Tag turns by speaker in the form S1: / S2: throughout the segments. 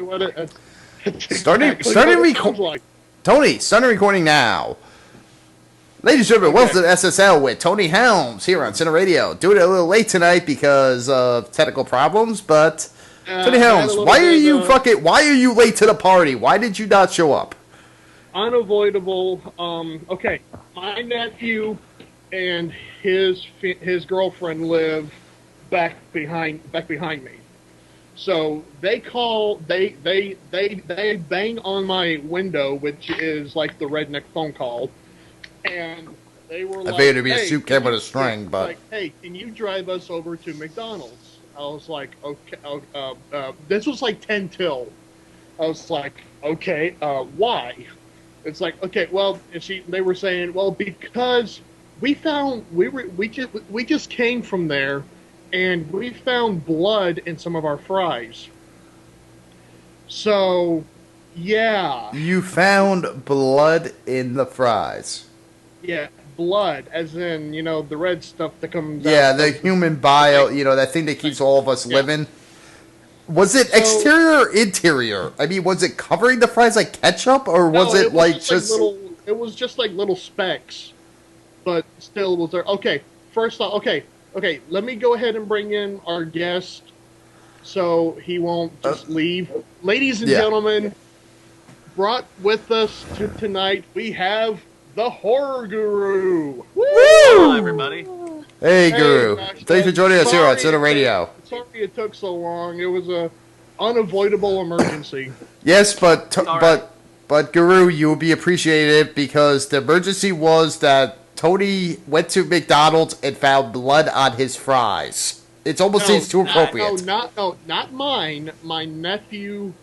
S1: what it, that's
S2: Starting
S1: exactly what it
S2: reco-
S1: sounds like.
S2: Tony, starting recording now. Ladies and gentlemen, welcome to SSL with Tony Helms here on Center Radio. Doing it a little late tonight because of technical problems, but Tony Helms, why are you late to the party? Why did you not show up?
S1: Unavoidable. Okay, my nephew and his girlfriend live back behind me. So they bang on my window, which is like the redneck phone call, and they were like,
S2: I figured it'd be a
S1: hey,
S2: soup can with a string, but
S1: like, hey, can you drive us over to McDonald's? I was like, okay. This was like 10 till. I was like, okay, why? It's like, okay, well, they were saying, well, because we just came from there, and we found blood in some of our fries. So, yeah.
S2: You found blood in the fries.
S1: Yeah, blood, as in, the red stuff that comes out.
S2: Yeah, the human bile, that thing that keeps all of us living. Was it exterior or interior? I mean, was it covering the fries like ketchup, or was it
S1: it was just like little specks, but still was there. Okay, first off, okay, let me go ahead and bring in our guest so he won't just leave. Ladies and gentlemen, brought with us tonight, we have the Horror Guru. Woo!
S3: Hello, everybody.
S2: Hey, Guru. Thanks for joining us here on Center Radio.
S1: Sorry it took so long. It was a unavoidable emergency.
S2: Yes, but Guru, you will be appreciated because the emergency was that Tony went to McDonald's and found blood on his fries. It almost seems too appropriate.
S1: Not mine. My nephew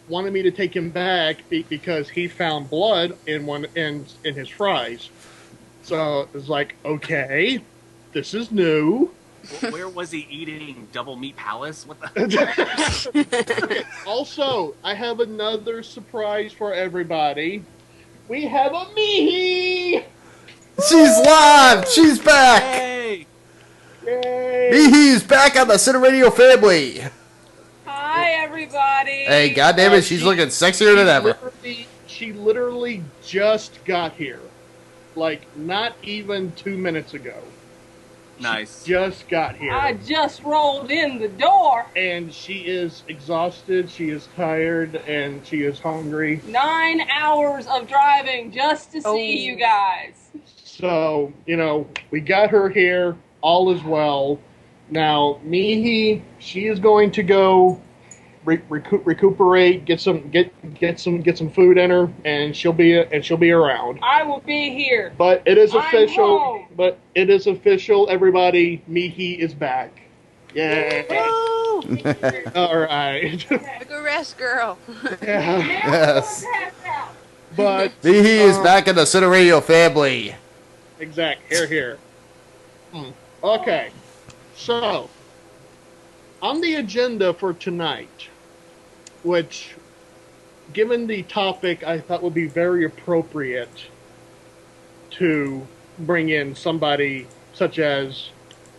S1: wanted me to take him back because he found blood in his fries. So it's like, okay, this is new.
S3: Where was he eating Double Meat Palace? What the?
S1: Okay. Also, I have another surprise for everybody. We have a Mihi!
S2: She's live! She's back!
S3: Hey!
S1: Yay!
S2: Mihi's back on the Center Radio family!
S4: Hi, everybody!
S2: Hey, goddammit, she's looking sexier than ever.
S1: She literally just got here. Like, not even 2 minutes ago.
S3: Nice.
S1: She just got here.
S4: I just rolled in the door.
S1: And she is exhausted, she is tired, and she is hungry.
S4: 9 hours of driving just to see you guys.
S1: So, we got her here. All is well. Now, Mihi, she is going to go recuperate, get some food in her, and she'll be around.
S4: I will be here.
S1: But it is official.
S4: Home.
S1: But it is official, everybody. Mihi is back. Yay! All right.
S5: Took a rest, girl.
S1: Yeah.
S2: Yes.
S1: But
S2: Mihi is back in the Center Radio family.
S1: Exact. Here. Okay. So, on the agenda for tonight, which, given the topic, I thought would be very appropriate to bring in somebody such as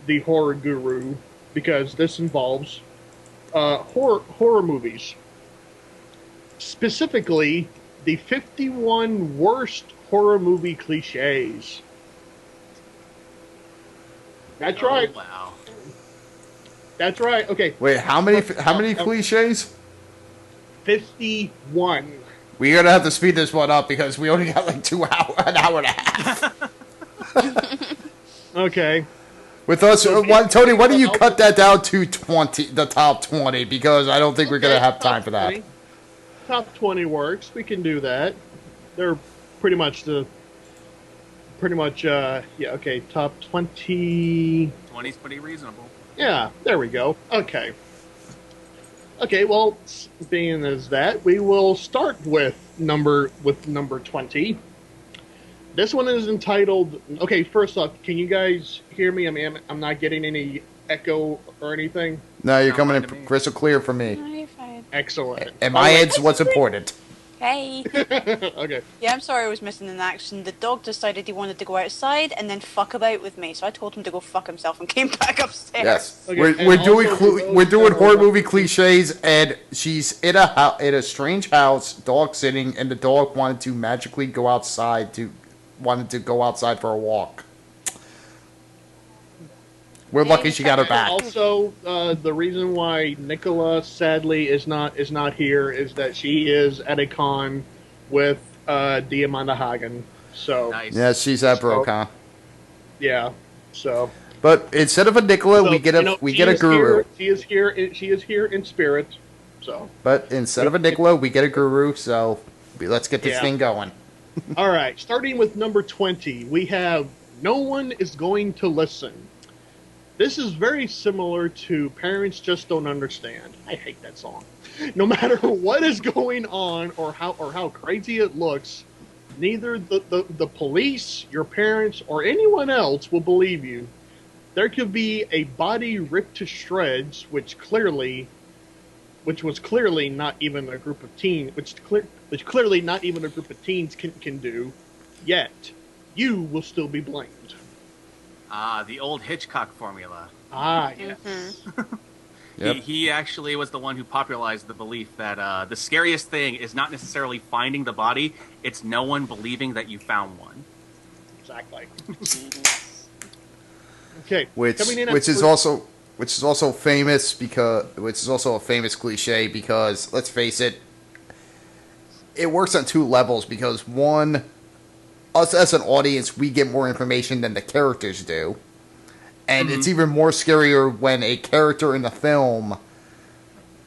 S1: the Horror Guru, because this involves horror movies. Specifically, the 51 worst horror movie cliches. That's right.
S3: Wow.
S1: That's right. Okay.
S2: Wait, how many cliches?
S1: 51.
S2: We're gonna have to speed this one up because we only got like an hour and a half.
S1: Okay.
S2: With us, Tony, why don't you cut that down to 20, the top 20, because I don't think we're gonna have time for that.
S1: 20. Top 20 works. We can do that. They're pretty much okay, top 20.
S3: 20's pretty reasonable.
S1: Yeah, there we go. Okay. Okay, well, being as that, we will start with number 20. This one is entitled... Okay, first off, can you guys hear me? I mean, I'm not getting any echo or anything.
S2: No, you're coming in crystal clear for me.
S5: No, you're fine.
S1: Excellent.
S2: And my head's what's important.
S5: Hey.
S1: Okay.
S5: Yeah, I'm sorry I was missing in action. The dog decided he wanted to go outside and then fuck about with me, so I told him to go fuck himself and came back upstairs.
S2: Yes,
S1: Okay,
S2: we're
S1: and
S2: doing
S1: also for those
S2: we're doing
S1: that are
S2: horror movie
S1: watching-
S2: cliches, and she's in a strange house, dog sitting, and the dog wanted to magically go outside for a walk. We're lucky she got her back.
S1: Also, the reason why Nicola sadly is not here is that she is at a con with Diamanda Hagen. So
S3: Nice.
S2: Yeah, she's at BroCon.
S1: yeah, so
S2: But instead of a Nicola,
S1: so,
S2: we get
S1: you
S2: a
S1: know,
S2: we
S1: she
S2: get a
S1: is
S2: guru.
S1: here. She is here in spirit. So
S2: But instead of a Nicola, we get a guru. So let's get this
S1: Yeah.
S2: thing going.
S1: all right, starting with number 20, we have "No One Is Going to Listen." This is very similar to "Parents Just Don't Understand." I hate that song. No matter what is going on or how crazy it looks, neither the police, your parents, or anyone else will believe you. There could be a body ripped to shreds, which was clearly not even a group of teens, which clearly not even a group of teens can do. Yet, you will still be blamed.
S3: The old Hitchcock formula.
S1: Ah, yes.
S2: Yep.
S3: He actually was the one who popularized the belief that the scariest thing is not necessarily finding the body, it's no one believing that you found one.
S1: Exactly. Okay.
S2: which
S1: coming in at
S2: which is
S1: first-
S2: also famous because which is also a famous cliche because let's face it, it works on two levels because one, us as an audience, we get more information than the characters do, and it's even more scarier when a character in the film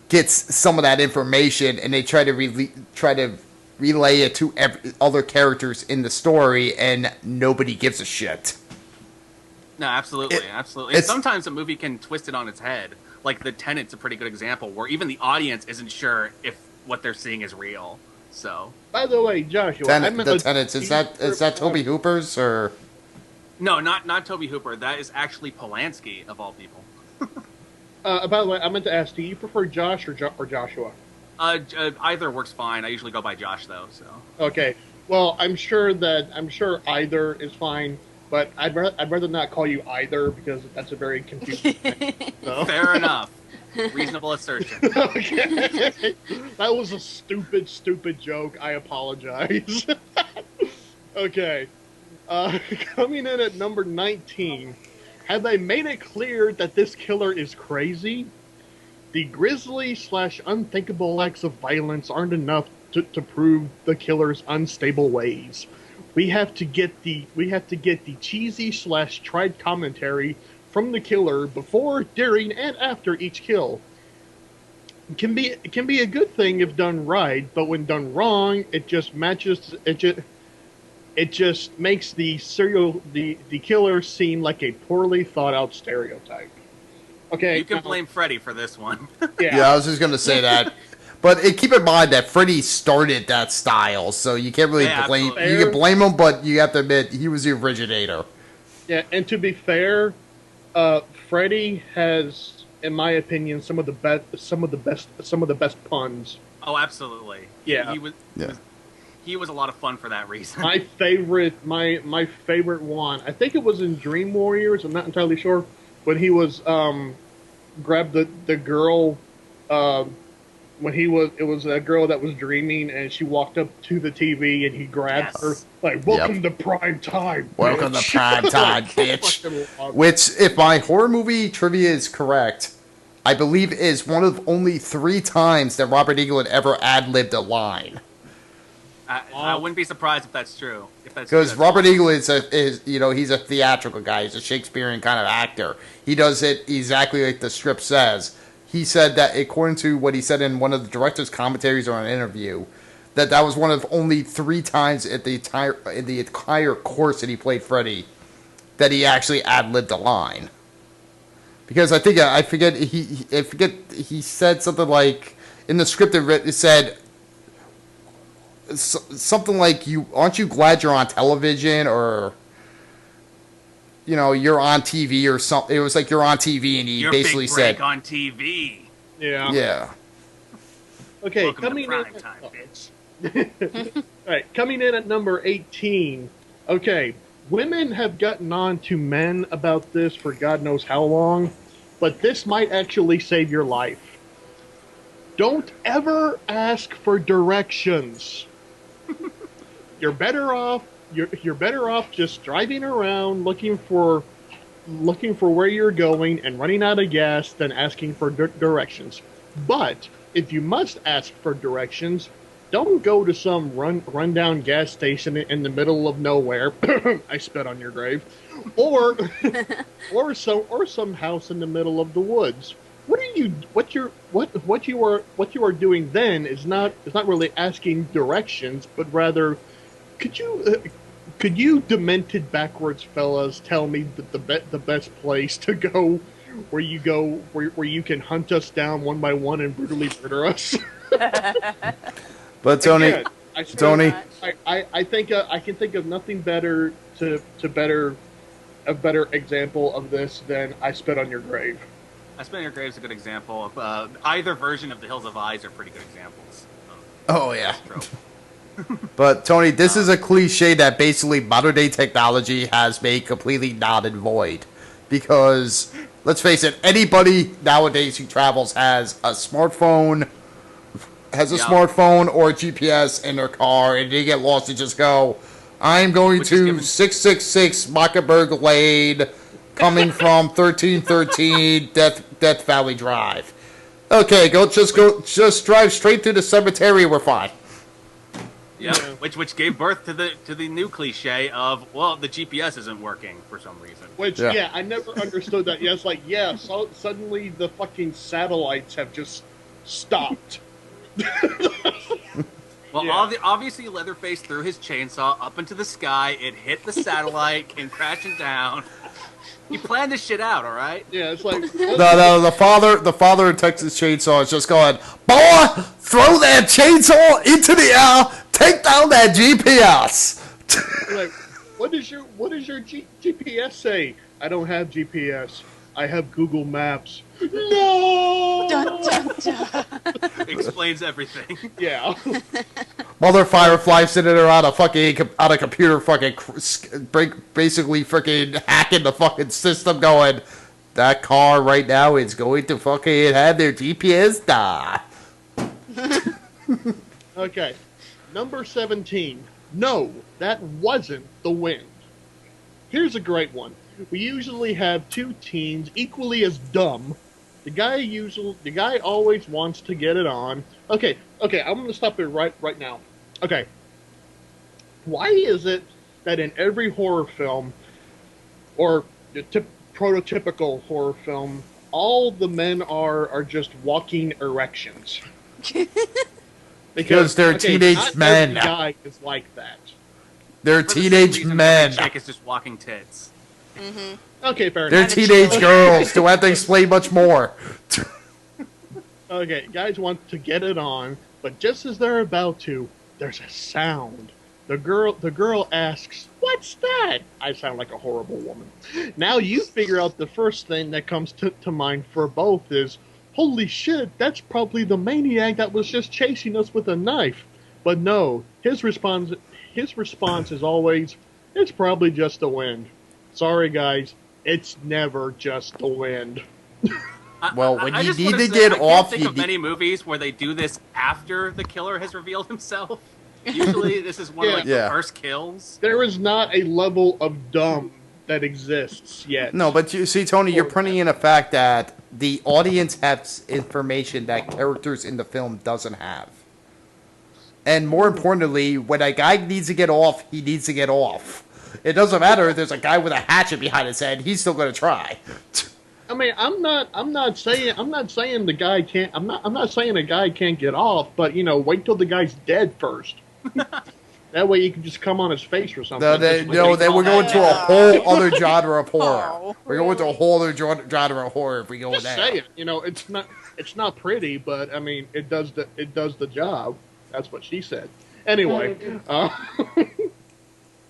S2: gets some of that information and they try to relay it to other characters in the story, and nobody gives a shit.
S3: No, absolutely, absolutely. And sometimes a movie can twist it on its head. Like The Tenant's a pretty good example, where even the audience isn't sure if what they're seeing is real. So,
S1: By the way, Joshua,
S2: The Tenants, is that Toby Hooper's or?
S3: no, not Toby Hooper. That is actually Polanski of all people.
S1: By the way, I meant to ask: do you prefer Josh or Joshua?
S3: Either works fine. I usually go by Josh though. So
S1: Okay. Well, I'm sure either is fine, but I'd rather not call you either because that's a very confusing thing. So.
S3: fair enough. Reasonable assertion.
S1: Okay. That was a stupid joke. I apologize. Okay. Coming in at number 19. Have they made it clear that this killer is crazy? The grisly / unthinkable acts of violence aren't enough to prove the killer's unstable ways. We have to get the cheesy / tried commentary from the killer before, during, and after each kill. It can be a good thing if done right, but when done wrong, it just makes the killer seem like a poorly thought out stereotype. Okay,
S3: You can blame Freddy for this one.
S2: Yeah, I was just gonna say that. But keep in mind that Freddy started that style, so you can't really blame.
S3: absolutely.
S2: You can blame him, but you have to admit he was the originator.
S1: Yeah, and to be fair, Freddy has, in my opinion, some of the best puns.
S3: Oh, absolutely.
S1: Yeah.
S3: He was a lot of fun for that reason.
S1: My favorite one, I think it was in Dream Warriors. I'm not entirely sure, when he was grabbed the girl. It was a girl that was dreaming, and she walked up to the TV, and he grabbed her like, "Welcome to prime time,
S2: Welcome
S1: bitch."
S2: to prime time, bitch. Which, if my horror movie trivia is correct, I believe is one of only 3 times that Robert Englund ever ad-libbed a line.
S3: I wouldn't be surprised if that's true.
S2: Because Robert Englund is he's a theatrical guy. He's a Shakespearean kind of actor. He does it exactly like the script says. He said that, according to what he said in one of the director's commentaries or an interview, that was one of only 3 times in the entire course that he played Freddy that he actually ad-libbed a line. Because I forget he said something like in the script it said something like, aren't you glad you're on television, or you're on TV or something. It was like, you're on TV, and he basically
S3: big break
S2: said
S3: on TV.
S1: Yeah.
S2: Yeah.
S1: Okay,
S3: Welcome
S1: coming
S3: to prime
S1: in.
S3: time, bitch.
S1: All right, coming in at number 18. Okay, women have gotten on to men about this for God knows how long, but this might actually save your life. Don't ever ask for directions. You're better off you're better off just driving around looking for where you're going and running out of gas than asking for directions. But if you must ask for directions, don't go to some rundown gas station in the middle of nowhere. I spit on your grave, or or some house in the middle of the woods. What you are doing then is not really asking directions, but rather could you demented backwards fellas tell me the best place to where you can hunt us down one by one and brutally murder us?
S2: But Tony,
S1: Again,
S2: Tony,
S1: I think I can think of nothing better a better example of this than I spit on your grave.
S3: I Spit on Your Grave is a good example of either version of The Hills of Eyes are pretty good examples.
S2: Oh yeah. But Tony, this is a cliche that basically modern day technology has made completely null and void. Because let's face it, anybody nowadays who travels has a smartphone, or a GPS in their car, and they get lost and just go, I'm going to 666 Mockingbird Lane, coming from 1313 Death Valley Drive. Okay, just drive straight through the cemetery. We're fine.
S3: Yeah, which gave birth to the new cliche of, well, the GPS isn't working for some reason.
S1: Which I never understood that. Yeah, it's like so suddenly the fucking satellites have just stopped.
S3: Well, obviously Leatherface threw his chainsaw up into the sky. It hit the satellite, came crashing down. He planned this shit out, all right?
S1: Yeah, it's like
S2: No. The father in Texas Chainsaw is just going, boy, throw that chainsaw into the air, take down that GPS.
S1: like, what does your GPS say? I don't have GPS. I have Google Maps. No.
S5: Dun, dun, dun.
S3: Explains everything.
S1: Yeah.
S2: Mother Firefly sitting there on a computer basically freaking hacking the fucking system going, that car right now is going to fucking have their GPS die.
S1: Okay. Number 17. No, that wasn't the wind. Here's a great one. We usually have two teens equally as dumb. The guy always wants to get it on. Okay, I'm gonna stop it right now. Okay. Why is it that in every horror film, or the prototypical horror film, all the men are just walking erections?
S2: Because they're teenage
S1: not
S2: men.
S1: Every guy is like that.
S2: They're teenage men.
S3: Chick is just walking tits.
S5: Mm-hmm.
S1: Okay, fair
S2: They're
S1: enough.
S2: teenage girls. Do I have to explain much more?
S1: Okay, guys want to get it on, but just as they're about to, there's a sound. The girl asks, "What's that?" I sound like a horrible woman. Now you figure out the first thing that comes to mind for both is, "Holy shit, that's probably the maniac that was just chasing us with a knife." But no, his response is always, "It's probably just the wind." Sorry, guys, it's never just the wind.
S2: Well, when
S3: I
S2: you
S3: just
S2: need
S3: wanna
S2: to
S3: say,
S2: get
S3: I
S2: off,
S3: can't think of many movies where they do this after the killer has revealed himself. Usually, this is one of the first kills.
S1: There is not a level of dumb that exists yet.
S2: No, but you see, Tony, you're putting in a fact that the audience has information that characters in the film doesn't have. And more importantly, when a guy needs to get off, he needs to get off. It doesn't matter if there's a guy with a hatchet behind his head; he's still going to try.
S1: I mean, I'm not saying the guy can't. I'm not saying a guy can't get off, but wait till the guy's dead first. That way you can just come on his face or something.
S2: Then we're going to a whole other genre of horror. We're going to a whole other genre of horror if we go
S1: just
S2: there.
S1: say it. It's not pretty, but I mean, it does the job. That's what she said. Anyway.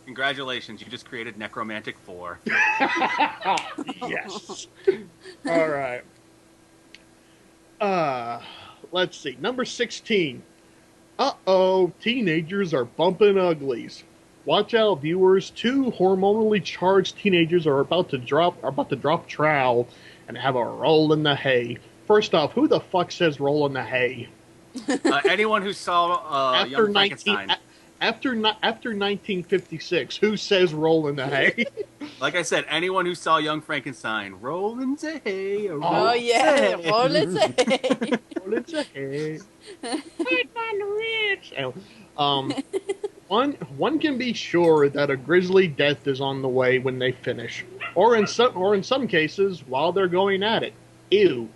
S3: Congratulations, you just created Necromantic 4.
S1: Yes. All right. Let's see. Number 16. Uh-oh, teenagers are bumping uglies. Watch out, viewers. Two hormonally charged teenagers are about to drop trowel and have a roll in the hay. First off, who the fuck says roll in the hay?
S3: Anyone who saw
S1: After
S3: Young
S1: 19
S3: Frankenstein.
S1: after 1956, who says roll in the hay?
S3: Like I said, anyone who saw Young Frankenstein, roll into hay.
S5: Oh yeah, roll it.
S1: Roll in the hay. Fight on the rich. Um, one can be sure that a grisly death is on the way when they finish, or in some cases while they're going at it. Ew.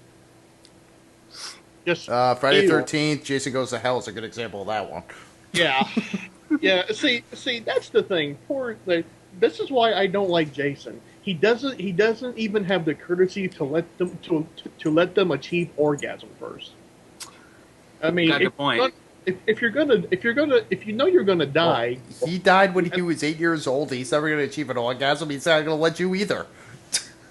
S1: Just
S2: Friday
S1: ew.
S2: 13th, Jason Goes to Hell is a good example of that one.
S1: Yeah, yeah. See, that's the thing. This is why I don't like Jason. He doesn't even have the courtesy to let them achieve orgasm first. I mean,
S3: Got a good point.
S1: If you know you're gonna die.
S2: Well, he died when he was 8 years old. He's never going to achieve an orgasm. He's not going to let you either.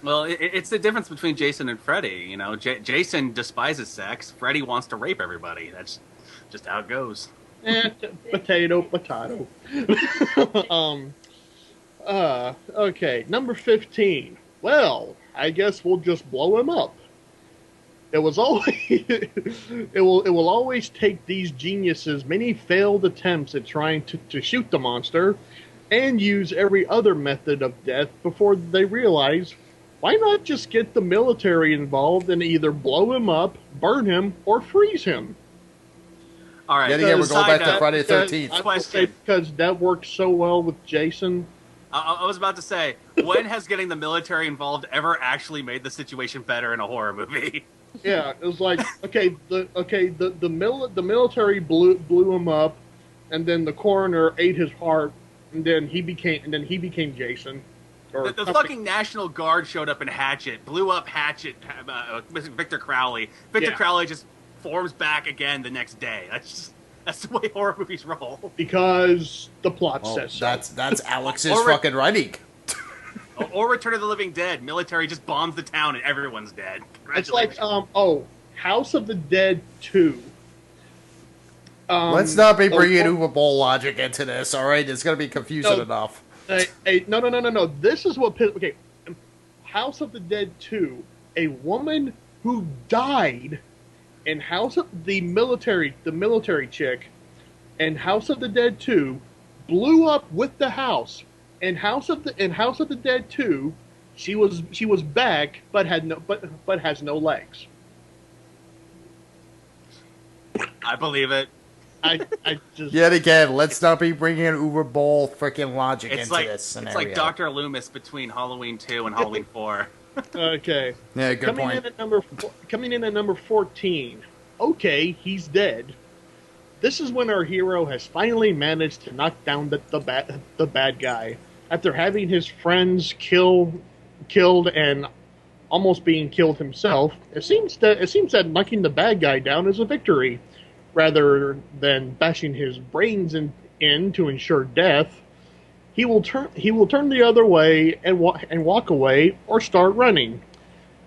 S3: Well, it's the difference between Jason and Freddy. You know, Jason despises sex. Freddy wants to rape everybody. That's just how it goes.
S1: Potato. Okay, number 15. Well, I guess we'll just blow him up. It will always take these geniuses many failed attempts at trying to shoot the monster and use every other method of death before they realize, why not just get the military involved and either blow him up, burn him, or freeze him?
S3: All right.
S2: Yet again, we're going back to Friday the 13th.
S1: I will say, because that worked so well with Jason.
S3: I was about to say, when has getting the military involved ever actually made the situation better in a horror movie?
S1: Yeah, it was like, the military blew him up, and then the coroner ate his heart, and then he became Jason.
S3: The fucking National Guard showed up in Hatchet, blew up Hatchet, Victor Crowley. Victor Crowley just forms back again the next day. That's the way horror movies roll.
S1: Because the plot says so.
S2: That's Alex's fucking writing.
S3: Or Return of the Living Dead. Military just bombs the town and everyone's dead.
S1: It's like, House of the Dead 2.
S2: Let's not be bringing Uber Bowl logic into this, all right? It's going to be confusing enough.
S1: No. This is what... Okay, House of the Dead 2, a woman who died in House of the military chick, and House of the Dead 2 blew up with the house. In House of the Dead 2, she was back but has no legs.
S3: I believe it.
S1: I just
S2: Yet again, let's not be bringing Uber Bowl freaking logic into this scenario.
S3: It's like Dr. Loomis between Halloween 2 and Halloween 4.
S1: Okay.
S2: Yeah, good point.
S1: Coming in at number 14. Okay, he's dead. This is when our hero has finally managed to knock down the bad guy after having his friends killed and almost being killed himself. It seems that knocking the bad guy down is a victory, rather than bashing his brains in to ensure death. He will turn the other way and walk away or start running,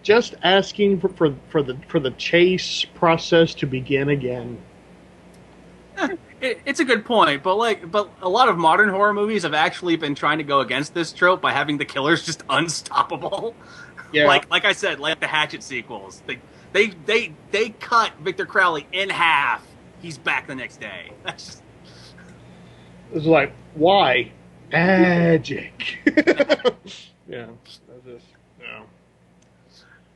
S1: just asking for the chase process to begin again.
S3: It's a good point, but a lot of modern horror movies have actually been trying to go against this trope by having the killers just unstoppable.
S1: Yeah.
S3: Like I said, like the Hatchet sequels. They cut Victor Crowley in half. He's back the next day. That's just...
S1: It's like, why? Magic. Yeah. That's just, no.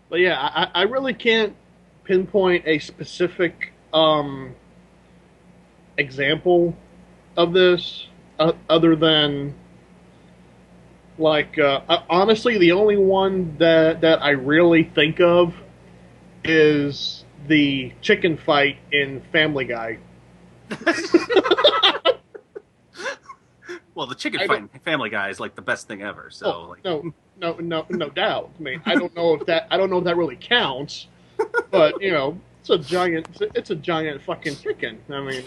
S1: But yeah, I really can't pinpoint a specific example of this other than, like, honestly, the only one that I really think of is the chicken fight in Family Guy.
S3: Well, the chicken fight in Family Guy is like the best thing ever. So
S1: no doubt. I mean, I don't know if that really counts, but you know, it's a giant fucking chicken. I mean,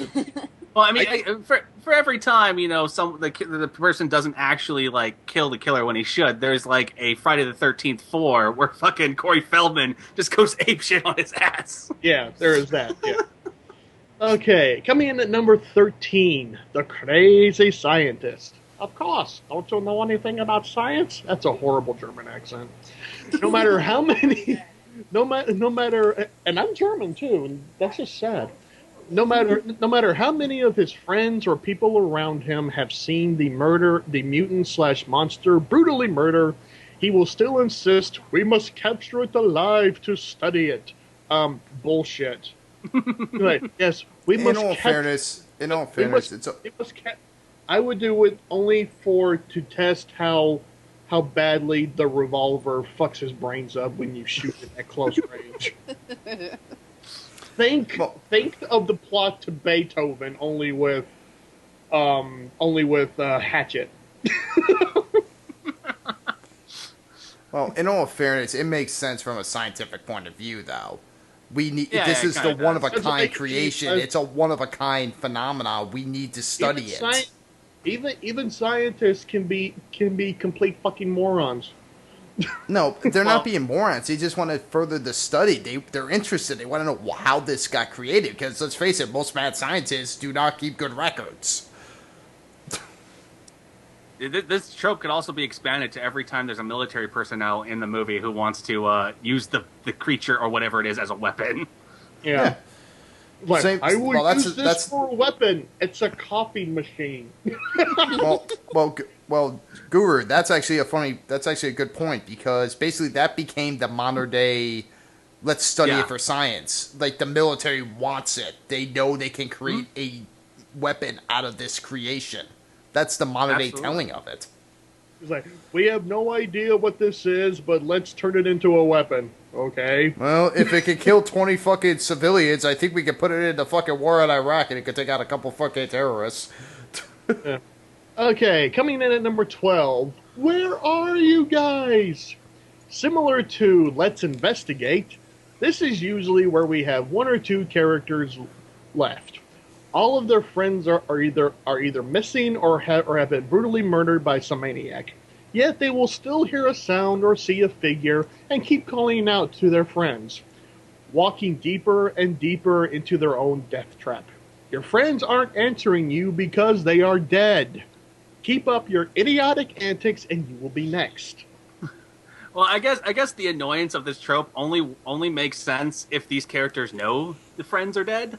S3: well, I mean, for every time, you know, the person doesn't actually like kill the killer when he should. There's like a Friday the 13th 4 where fucking Corey Feldman just goes apeshit on his ass.
S1: Yeah, there is that. Yeah. Okay, coming in at number 13, The Crazy Scientist. Of course, don't you know anything about science? That's a horrible German accent. No matter how many, no matter, and I'm German too, and that's just sad. No matter how many of his friends or people around him have seen the mutant slash monster brutally murder, he will still insist we must capture it alive to study it. Bullshit. Right? Yes, we
S2: In
S1: must.
S2: all fairness,
S1: We must.
S2: it's a,
S1: We must. I would do it only to test how badly the revolver fucks his brains up when you shoot it at close range. Think
S2: well,
S1: think of the plot to Beethoven, only with Hatchet.
S2: well. In all fairness, it makes sense from a scientific point of view, though. We need
S3: Yeah,
S2: this
S3: it
S2: is the
S3: kinda
S2: one of a
S3: does.
S2: kind creation. It's a one of a kind phenomenon. We need to study
S1: Even
S2: it.
S1: even scientists can be complete fucking morons.
S2: No, they're
S1: Well,
S2: not being morons. They just want to further the study. They're interested. They want to know how this got created. Because let's face it, most mad scientists do not keep good records.
S3: This trope could also be expanded to every time there's a military personnel in the movie who wants to use the creature or whatever it is as a weapon.
S1: yeah. Like,
S2: Same-
S1: I would
S2: well,
S1: use this for a weapon. It's a coffee machine.
S2: Well, Guru, that's actually a good point because basically that became the modern day. Let's study
S3: Yeah.
S2: it for science. Like the military wants it. They know they can create a weapon out of this creation. That's the modern day
S3: Absolutely.
S2: telling of it.
S1: It's like, we have no idea what this is, but let's turn it into a weapon. Okay.
S2: Well, if it could kill 20 fucking civilians, I think we could put it in the fucking war in Iraq and it could take out a couple fucking terrorists.
S1: Yeah. Okay, coming in at number 12. Where are you guys? Similar to Let's Investigate, this is usually where we have one or two characters left. All of their friends are either missing or have been brutally murdered by some maniac. Yet they will still hear a sound or see a figure and keep calling out to their friends, walking deeper and deeper into their own death trap. Your friends aren't answering you because they are dead. Keep up your idiotic antics and you will be next.
S3: Well, I guess the annoyance of this trope only makes sense if these characters know the friends are dead,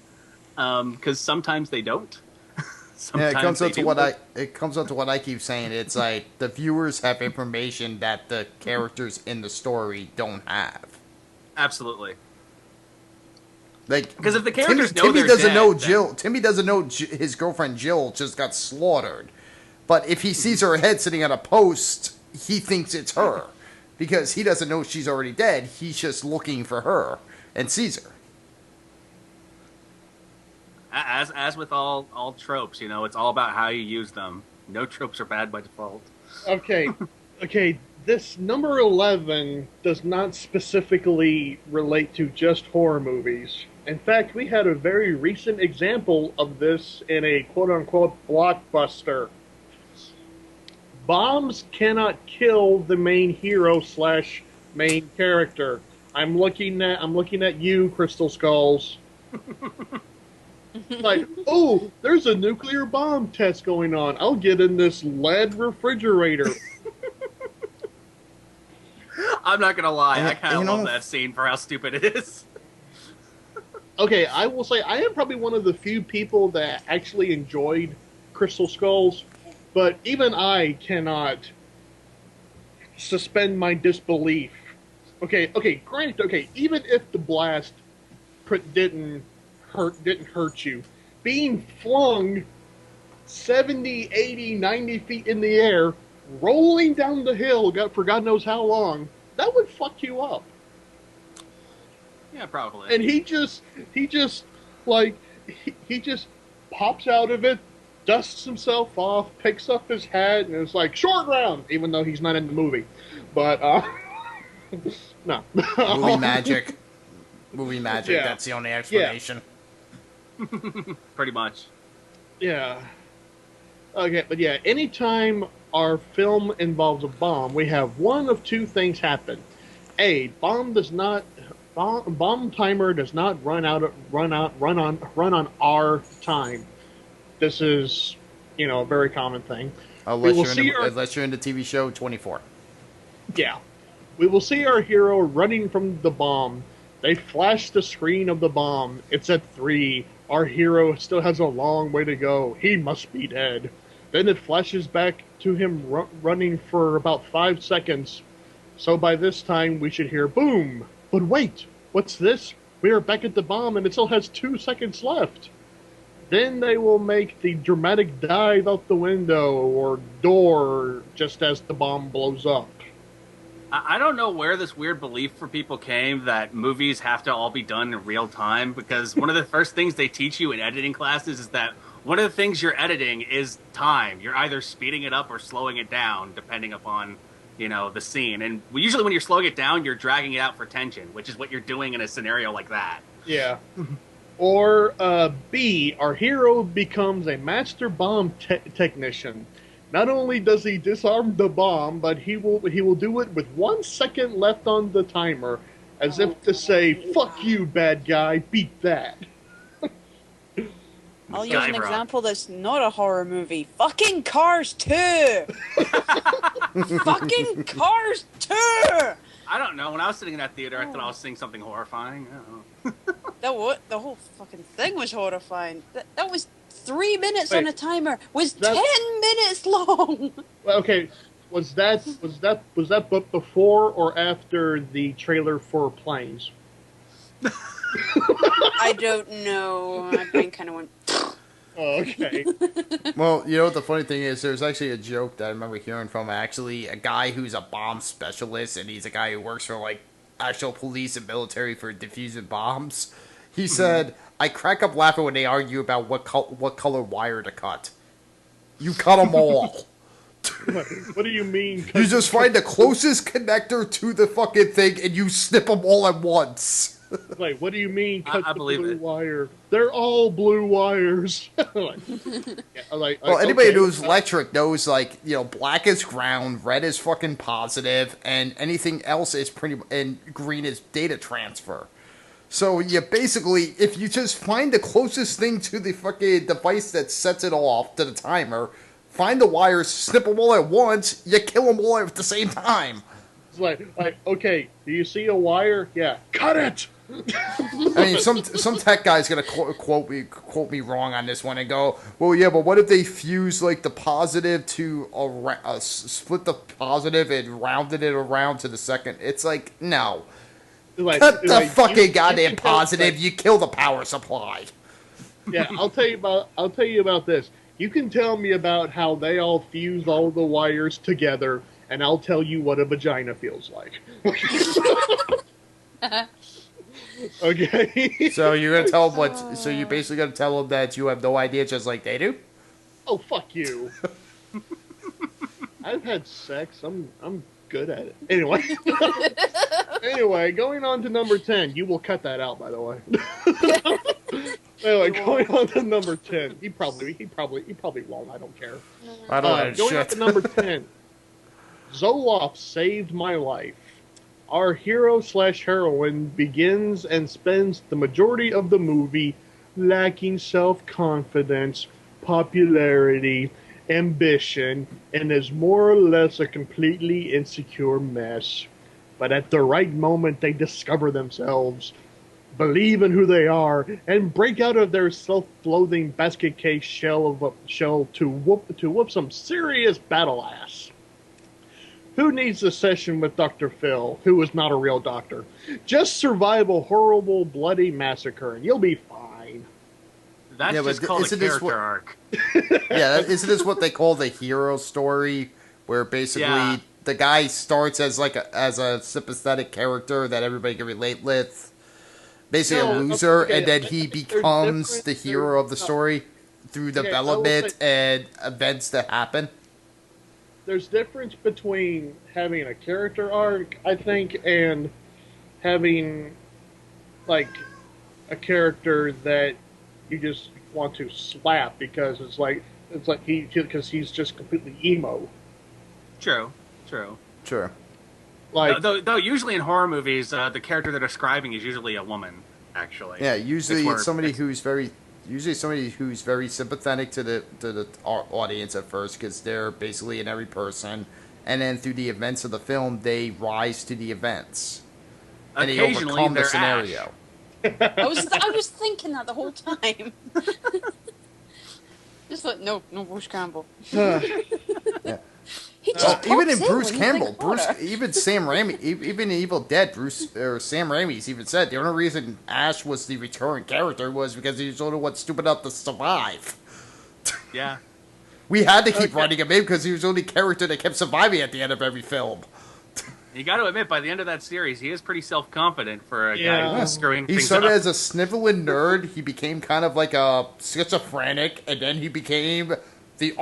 S3: because sometimes they don't.
S2: Yeah,
S3: Sometimes they do.
S2: it comes up to what I keep saying. It's like the viewers have information that the characters in the story don't have.
S3: Absolutely.
S2: Like,
S3: Because if the characters know
S2: Timmy
S3: they're
S2: doesn't
S3: dead,
S2: know
S3: then-
S2: Jill. Timmy doesn't know his girlfriend Jill just got slaughtered. But if he sees her head sitting on a post, he thinks it's her because he doesn't know she's already dead. He's just looking for her and sees her.
S3: As with all tropes, it's all about how you use them. No tropes are bad by default.
S1: Okay, okay. This number 11 does not specifically relate to just horror movies. In fact, we had a very recent example of this in a quote-unquote blockbuster. Bombs cannot kill the main hero slash main character. I'm looking at you, Crystal Skulls. Like, oh, there's a nuclear bomb test going on. I'll get in this lead refrigerator.
S3: I'm not gonna lie,
S2: And-
S3: I kind of
S2: you
S3: love
S2: know-
S3: that scene for how stupid it is.
S1: Okay, I will say I am probably one of the few people that actually enjoyed Crystal Skulls, but even I cannot suspend my disbelief. Okay, granted, okay, even if the blast didn't hurt you, being flung 70, 80, 90 feet in the air, rolling down the hill, for God knows how long, that would fuck you up.
S3: Yeah, probably.
S1: And he just like he just pops out of it, dusts himself off, picks up his hat, and it's like short round, even though he's not in the movie. But no.
S2: Movie magic. Movie magic.
S1: Yeah.
S2: That's the only explanation.
S3: Pretty much.
S1: Yeah. Okay, but yeah, anytime our film involves a bomb, we have one of two things happen. A, bomb does not bomb timer does not run on our time. This is, a very common thing. We will see
S2: unless you're in the TV show 24.
S1: Yeah. We will see our hero running from the bomb. They flash the screen of the bomb. It's at 3. Our hero still has a long way to go. He must be dead. Then it flashes back to him running for about 5 seconds. So by this time, we should hear boom. But wait, what's this? We are back at the bomb and it still has 2 seconds left. Then they will make the dramatic dive out the window or door just as the bomb blows up.
S3: I don't know where this weird belief for people came that movies have to all be done in real time, because one of the first things they teach you in editing classes is that one of the things you're editing is time. You're either speeding it up or slowing it down, depending upon, the scene. And usually when you're slowing it down, you're dragging it out for tension, which is what you're doing in a scenario like that.
S1: Yeah. Or B, our hero becomes a master bomb technician. Not only does he disarm the bomb, but he will do it with 1 second left on the timer, as if to say, "Fuck you, bad guy, beat that."
S5: I'll use an example that's not a horror movie. Fucking Cars 2! Fucking Cars 2!
S3: I don't know. When I was sitting in that theater, I thought I was seeing something horrifying. I don't know.
S5: The whole fucking thing was horrifying. That was 3 minutes on a timer. Was 10 minutes long.
S1: Well, okay, was that before or after the trailer for Planes?
S5: I don't know. My brain kind of went.
S1: Oh, okay.
S2: Well, the funny thing is, there's actually a joke that I remember hearing from actually a guy who's a bomb specialist, and he's a guy who works for actual police and military for defusing bombs. He said, "I crack up laughing when they argue about what color wire to cut. You cut them all."
S1: What do you mean?
S2: You just find the closest connector to the fucking thing, and you snip them all at once.
S1: Like, what do you mean? Cut
S3: I
S1: the
S3: believe
S1: blue
S3: it.
S1: wire. They're all blue wires.
S2: Well, anybody who's electric knows, black is ground, red is fucking positive, and anything else is and green is data transfer. So you basically, if you just find the closest thing to the fucking device that sets it off to the timer, find the wires, snip them all at once, you kill them all at the same time.
S1: It's like, okay, do you see a wire? Yeah, cut it.
S2: I mean, some tech guy's gonna quote me wrong on this one and go, well, yeah, but what if they fuse the positive to split the positive and rounded it around to the second? It's like, no, cut the fucking goddamn positive. You kill the power supply.
S1: Yeah, I'll tell you about this. You can tell me about how they all fuse all the wires together, and I'll tell you what a vagina feels like. Okay.
S2: So you're gonna tell them So you basically gonna tell them that you have no idea, just like they do.
S1: Oh, fuck you. I've had sex. I'm good at it. Anyway. Anyway, going on to number 10. You will cut that out, by the way. Anyway, going on to number 10. He probably won't. I don't care.
S2: I don't know.
S1: Going on to number 10. Zoloft saved my life. Our hero/heroine begins and spends the majority of the movie lacking self-confidence, popularity, ambition, and is more or less a completely insecure mess. But at the right moment, they discover themselves, believe in who they are, and break out of their self-loathing basket case shell to whoop some serious battle ass. Who needs a session with Dr. Phil, who is not a real doctor? Just survive a horrible, bloody massacre, and you'll be fine.
S3: That's just called a character arc.
S2: Yeah, isn't this what they call the hero story, where basically the guy starts as as a sympathetic character that everybody can relate with, basically a loser, and then he becomes the hero of the story through development and events that happen?
S1: There's difference between having a character arc, I think, and having a character that you just want to slap because because he's just completely emo.
S3: True.
S2: Sure.
S1: Like,
S3: Though usually in horror movies, the character they're describing is usually a woman. Actually,
S2: Yeah, usually
S3: where
S2: it's somebody who's very sympathetic to the audience at first because they're basically in every person, and then through the events of the film, they rise to the events and they
S3: occasionally
S2: overcome the
S3: they're
S2: scenario.
S5: I was thinking that the whole time. Just like, no Bruce Campbell.
S1: uh,
S2: Yeah.
S5: He just
S2: Even
S5: pops
S2: in Bruce
S5: when you think
S2: Campbell,
S5: horror.
S2: even Sam Raimi, even in Evil Dead, Sam Raimi's even said the only reason Ash was the recurring character was because he was the only one stupid enough to survive.
S3: Yeah.
S2: We had to keep writing him in because he was the only character that kept surviving at the end of every film.
S3: You got to admit, by the end of that series, he is pretty self-confident for a guy who's screwing
S2: He
S3: things
S2: started
S3: up.
S2: as a sniveling nerd. He became kind of like a schizophrenic, and then he became the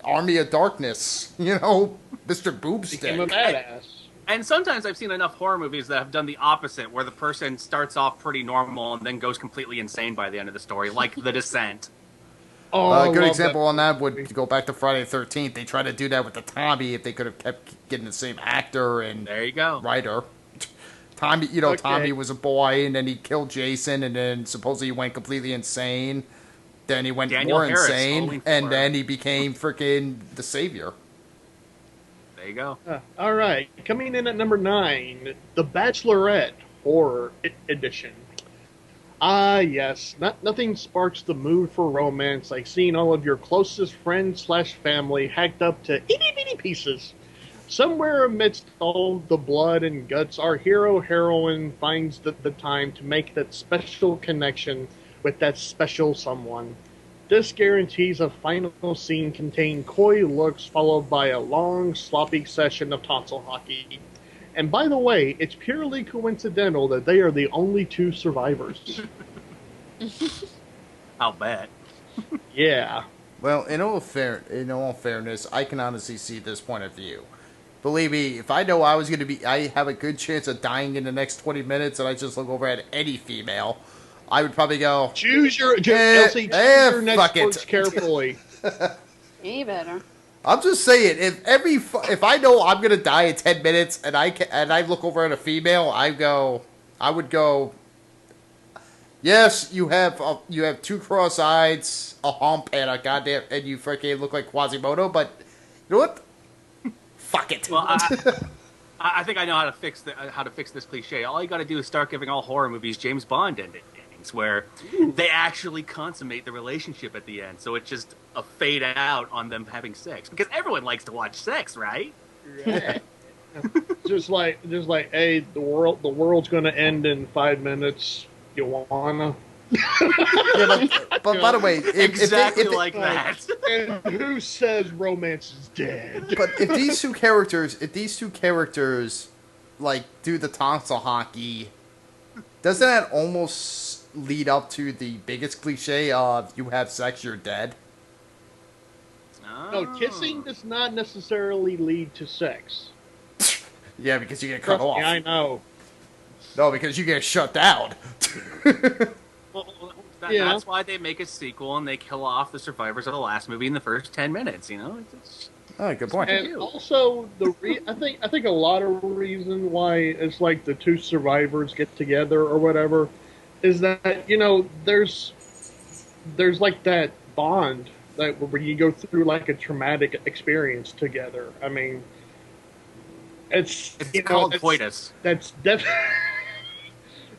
S2: Army of Darkness. You know, Mr.
S1: became a
S2: Boomstick.
S1: badass.
S3: And sometimes I've seen enough horror movies that have done the opposite, where the person starts off pretty normal and then goes completely insane by the end of the story, like The Descent.
S1: Oh,
S2: A
S1: I
S2: good
S1: love
S2: example
S1: that
S2: on that
S1: movie.
S2: would go back to Friday the 13th. They tried to do that with the Tommy if they could have kept getting the same actor and
S3: There you go.
S2: writer. Tommy,
S1: Okay.
S2: Tommy was a boy, and then he killed Jason, and then supposedly he went completely insane. Then he went
S3: Daniel
S2: more
S3: Harris,
S2: insane,
S3: Halloween
S2: and
S3: 4.
S2: then he became freaking the savior.
S3: There you go.
S1: All right, coming in at number 9, The Bachelorette Horror Edition. Ah, yes, nothing sparks the mood for romance like seeing all of your closest friends/family hacked up to itty-bitty pieces. Somewhere amidst all the blood and guts, our hero-heroine finds the time to make that special connection with that special someone. This guarantees a final scene containing coy looks followed by a long, sloppy session of tonsil hockey. And by the way, it's purely coincidental that they are the only two survivors.
S3: I'll bet.
S1: Yeah.
S2: Well, in all fairness, I can honestly see this point of view. Believe me, if I know I have a good chance of dying in the next 20 minutes, and I just look over at any female, I would probably go,
S1: Elsie, choose your next
S2: fuck it.
S1: words carefully.
S5: You better.
S2: I'm just saying, if I know I'm gonna die in 10 minutes, and I look over at a female, I would go, yes, you have two cross eyes, a hump, and a goddamn, and you freaking look like Quasimodo, but you know what? Fuck it.
S3: Well, I think I know how to fix this cliche. All you got to do is start giving all horror movies James Bond endings, where they actually consummate the relationship at the end. So it's just a fade out on them having sex, because everyone likes to watch sex, right?
S1: Yeah. just like, hey, the world's gonna end in 5 minutes. You wanna?
S2: Yeah, but by the way,
S3: Exactly
S2: if they,
S3: like that.
S1: And who says romance is dead?
S2: but if these two characters, like, do the tonsil hockey, doesn't that almost lead up to the biggest cliche of you have sex, you're dead?
S1: No, kissing does not necessarily lead to sex.
S2: Yeah, because you get cut
S1: Trust me,
S2: off.
S1: I know.
S2: No, because you get shut down.
S3: Well,
S1: Yeah.
S3: That's why they make a sequel and they kill off the survivors of the last movie in the first 10 minutes. You know, it's
S2: Oh, good point.
S1: And also, I think a lot of the reason why it's like the two survivors get together or whatever is that there's like that bond that where you go through like a traumatic experience together. I mean, it's
S3: called coitus.
S1: That's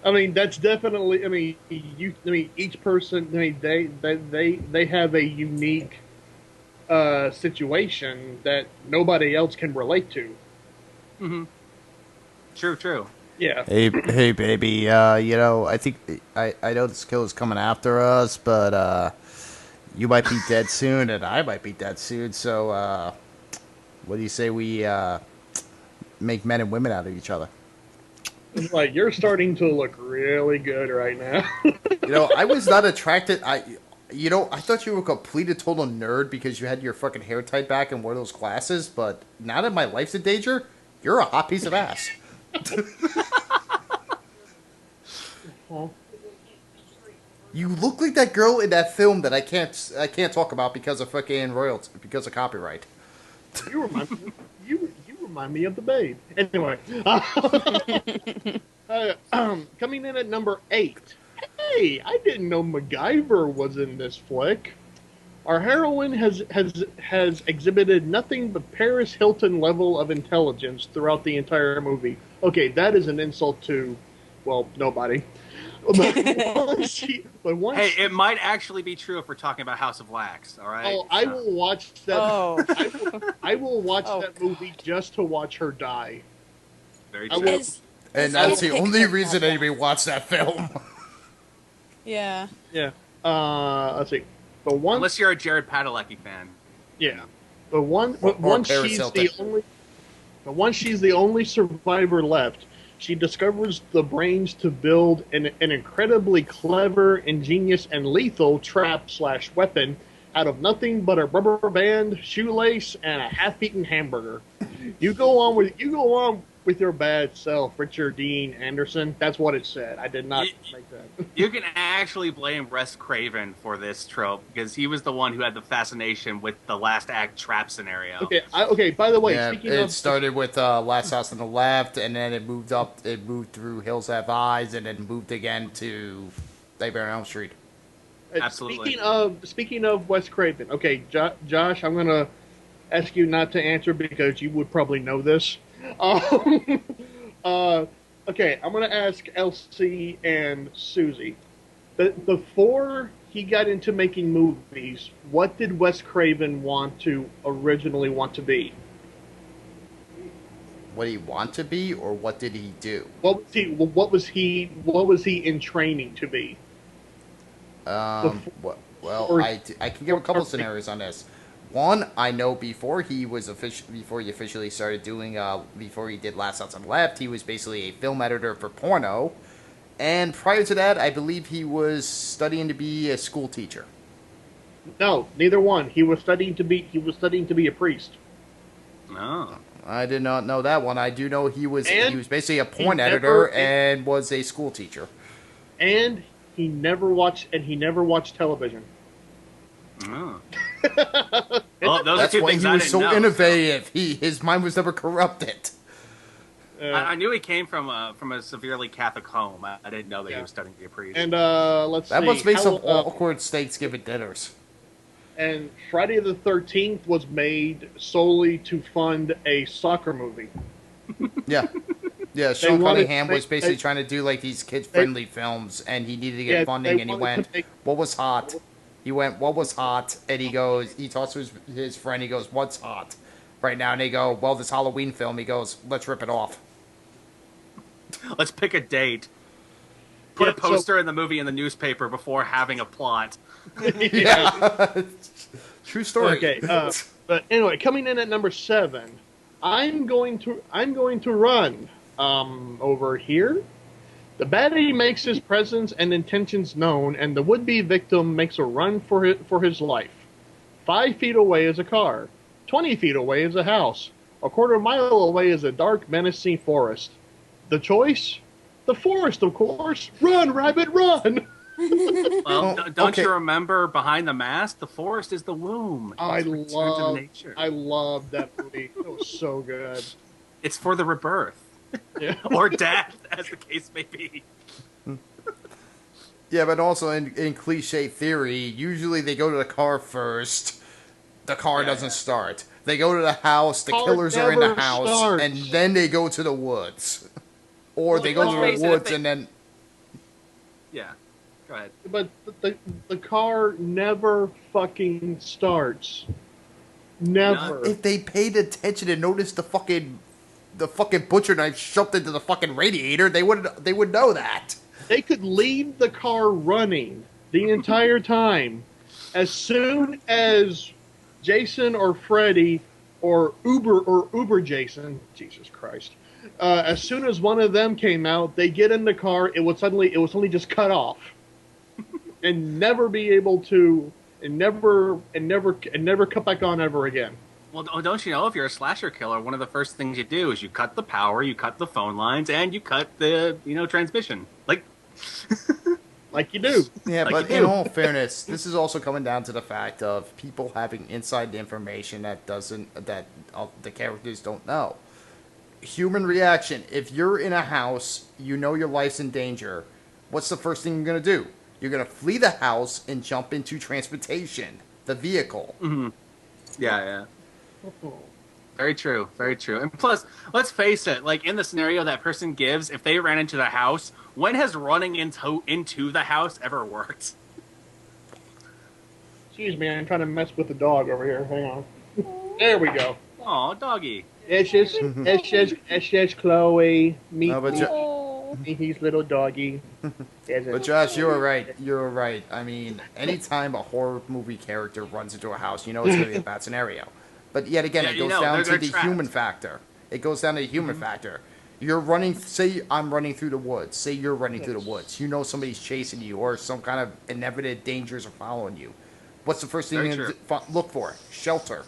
S1: I mean, that's definitely. I mean, each person. I mean, they have a unique situation that nobody else can relate to.
S3: Mm-hmm. True.
S1: Yeah.
S2: Hey, baby. I think I know this killer's coming after us, but you might be dead soon, and I might be dead soon. So, what do you say we make men and women out of each other?
S1: It's like, you're starting to look really good right now.
S2: I was not attracted. I thought you were a complete and total nerd because you had your fucking hair tied back and wore those glasses. But now that my life's in danger, you're a hot piece of ass. You look like that girl in that film that I can't talk about because of fucking royalty, because of copyright.
S1: you Remind me of the Babe. Anyway, coming in at number 8. Hey, I didn't know MacGyver was in this flick. Our heroine has exhibited nothing but Paris Hilton level of intelligence throughout the entire movie. Okay, that is an insult to, well, nobody.
S3: Hey, it might actually be true if we're talking about House of Wax. All right.
S1: Oh, I will watch that.
S5: Oh.
S1: I will watch
S5: Oh.
S1: that movie just to watch her die.
S3: Very
S1: I
S3: true.
S1: will-
S2: And that's the only reason anybody watched that film.
S5: Yeah.
S1: Yeah. Let's see. The one.
S3: Unless you're a Jared Padalecki fan.
S1: Yeah. The one.
S2: Or
S1: Once
S2: Paris
S1: she's
S2: Hilton.
S1: the only. The one she's the only survivor left. She discovers the brains to build an incredibly clever, ingenious, and lethal trap/weapon out of nothing but a rubber band, shoelace, and a half-eaten hamburger. You go on with your bad self, Richard Dean Anderson. That's what it said. I did not make that.
S3: You can actually blame Wes Craven for this trope because he was the one who had the fascination with the last act trap scenario.
S1: Okay. By the way,
S2: Yeah,
S1: speaking
S2: it
S1: of,
S2: started with Last House on the Left, and then it moved up. It moved through Hills Have Eyes, and then moved again to Nightmare on Elm Street.
S3: Absolutely.
S1: Speaking of Wes Craven, okay, Josh, I'm gonna ask you not to answer because you would probably know this. Okay, I'm gonna ask Elsie and Susie. Before he got into making movies, what did Wes Craven originally want to be?
S2: What did he want to be, or what did he do?
S1: What was he in training to be?
S2: Well, I can give a couple scenarios on this. One, I know before he officially started doing before he did Last House on the Left, he was basically a film editor for porno, and prior to that, I believe he was studying to be a school teacher.
S1: No, neither one. He was studying to be a priest.
S3: Oh.
S2: I did not know that one. I do know he was basically a porn
S1: he
S2: editor
S1: never-
S2: and was a school teacher.
S1: And he never watched television.
S3: Oh. Well, those
S2: That's
S3: are two
S2: why
S3: things
S2: he
S3: I
S2: was
S3: didn't
S2: so
S3: know.
S2: innovative. His mind was never corrupted.
S3: I knew he came from a severely Catholic home. I didn't know that he was studying to be a priest.
S1: And let's
S2: That
S1: see.
S2: must make some awkward Thanksgiving dinners.
S1: And Friday the 13th was made solely to fund a soccer movie.
S2: Yeah. Yeah, Sean
S1: wanted to
S2: Cunningham was
S1: make-
S2: basically
S1: they-
S2: trying to do like these kid-friendly films, and he needed to get
S1: Yeah,
S2: funding,
S1: they
S2: and he
S1: wanted
S2: went,
S1: to make-
S2: "What was hot?" He went, "What was hot?" And he talks to his friend, he goes, "What's hot right now?" And they go, "Well, this Halloween film." He goes, "Let's rip it off."
S3: Let's pick a date. Put
S1: Yeah,
S3: a poster in the movie in the newspaper before having a plot.
S2: Yeah. True story.
S1: Okay, but anyway, coming in at number 7, I'm going to run over here. The baddie makes his presence and intentions known, and the would-be victim makes a run for his life. 5 feet away is a car. 20 feet away is a house. A quarter mile away is a dark, menacing forest. The choice? The forest, of course. Run, rabbit, run!
S3: Well, don't
S2: okay.
S3: you remember Behind the Mask? The forest is the womb.
S1: I
S3: It's return to nature.
S1: love that movie. It was so good.
S3: It's for the rebirth
S1: Yeah.
S3: or death, as the case may be.
S2: Yeah, but also in cliche theory, usually they go to the car first. The car doesn't start. They go to the house. The
S1: Car
S2: killers are in the
S1: never
S2: house,
S1: starts.
S2: and then they go to the woods, or
S3: Well,
S2: they go
S3: let's
S2: to
S3: face
S2: the
S3: it,
S2: woods
S3: if they-
S2: and then.
S3: Yeah. Go ahead.
S1: But the car never fucking starts. Never.
S2: If they paid attention and noticed the fucking butcher knife shoved into the fucking radiator, they would know that.
S1: They could leave the car running the entire time. As soon as Jason or Freddy or Uber Jason, Jesus Christ, as soon as one of them came out, they get in the car. It would suddenly just cut off, and never be able to, and never cut back on ever again.
S3: Well, don't you know, if you're a slasher killer, one of the first things you do is you cut the power, you cut the phone lines, and you cut the transmission.
S1: Like you do.
S2: Yeah,
S3: Like
S2: but
S3: you
S2: in
S3: do.
S2: all fairness, this is also coming down to the fact of people having inside information that the characters don't know. human reaction. If you're in a house, you know your life's in danger. What's the first thing you're going to do? You're going to flee the house and jump into transportation, the vehicle.
S3: Mm-hmm. Yeah. Very true. Very true. And plus, let's face it, like in the scenario that person gives, if they ran into the house, when has running into the house ever worked?
S1: Excuse me, I'm trying to mess with the dog over here. Hang on. There we go.
S3: Aw, doggy.
S1: It's just Chloe. Meet his little doggy.
S2: But Josh, you're right. You're right. I mean, anytime a horror movie character runs into a house, you know it's going to be a bad scenario. But yet again, it goes down to the human factor. It goes down to the human factor. You're running. Say I'm running through the woods. Say you're running through the woods. You know somebody's chasing you, or some kind of inevitable dangers are following you. What's the first thing you look for? Shelter.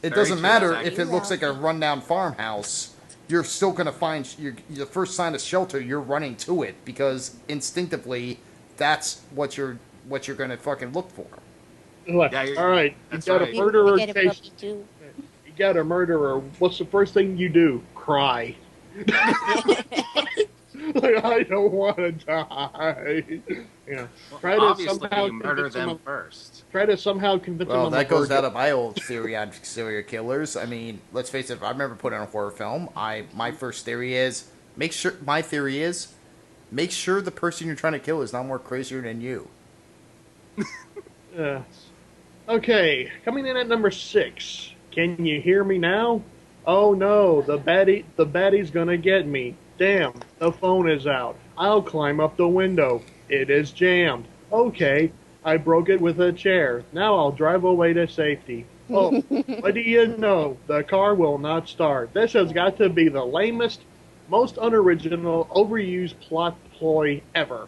S2: It doesn't matter if it looks like a rundown farmhouse. You're still going to find the first sign of shelter. You're running to it because instinctively, that's what you're going to fucking look for.
S1: Look, all right, you got a murderer chasing. You got a murderer. What's the first thing you do? Cry. Like, I don't want to die. You know, try to somehow
S3: murder them first.
S1: Try to somehow convince them.
S2: Well, that goes out of my old theory on serial killers. I mean, let's face it. If I remember putting on a horror film, my first theory is make sure the person you're trying to kill is not more crazier than you.
S1: Okay, coming in at number 6. Can you hear me now? Oh no, the baddie's gonna get me. Damn, the phone is out. I'll climb up the window. It is jammed. Okay, I broke it with a chair. Now I'll drive away to safety. Oh, what do you know? The car will not start. This has got to be the lamest, most unoriginal, overused plot ploy ever.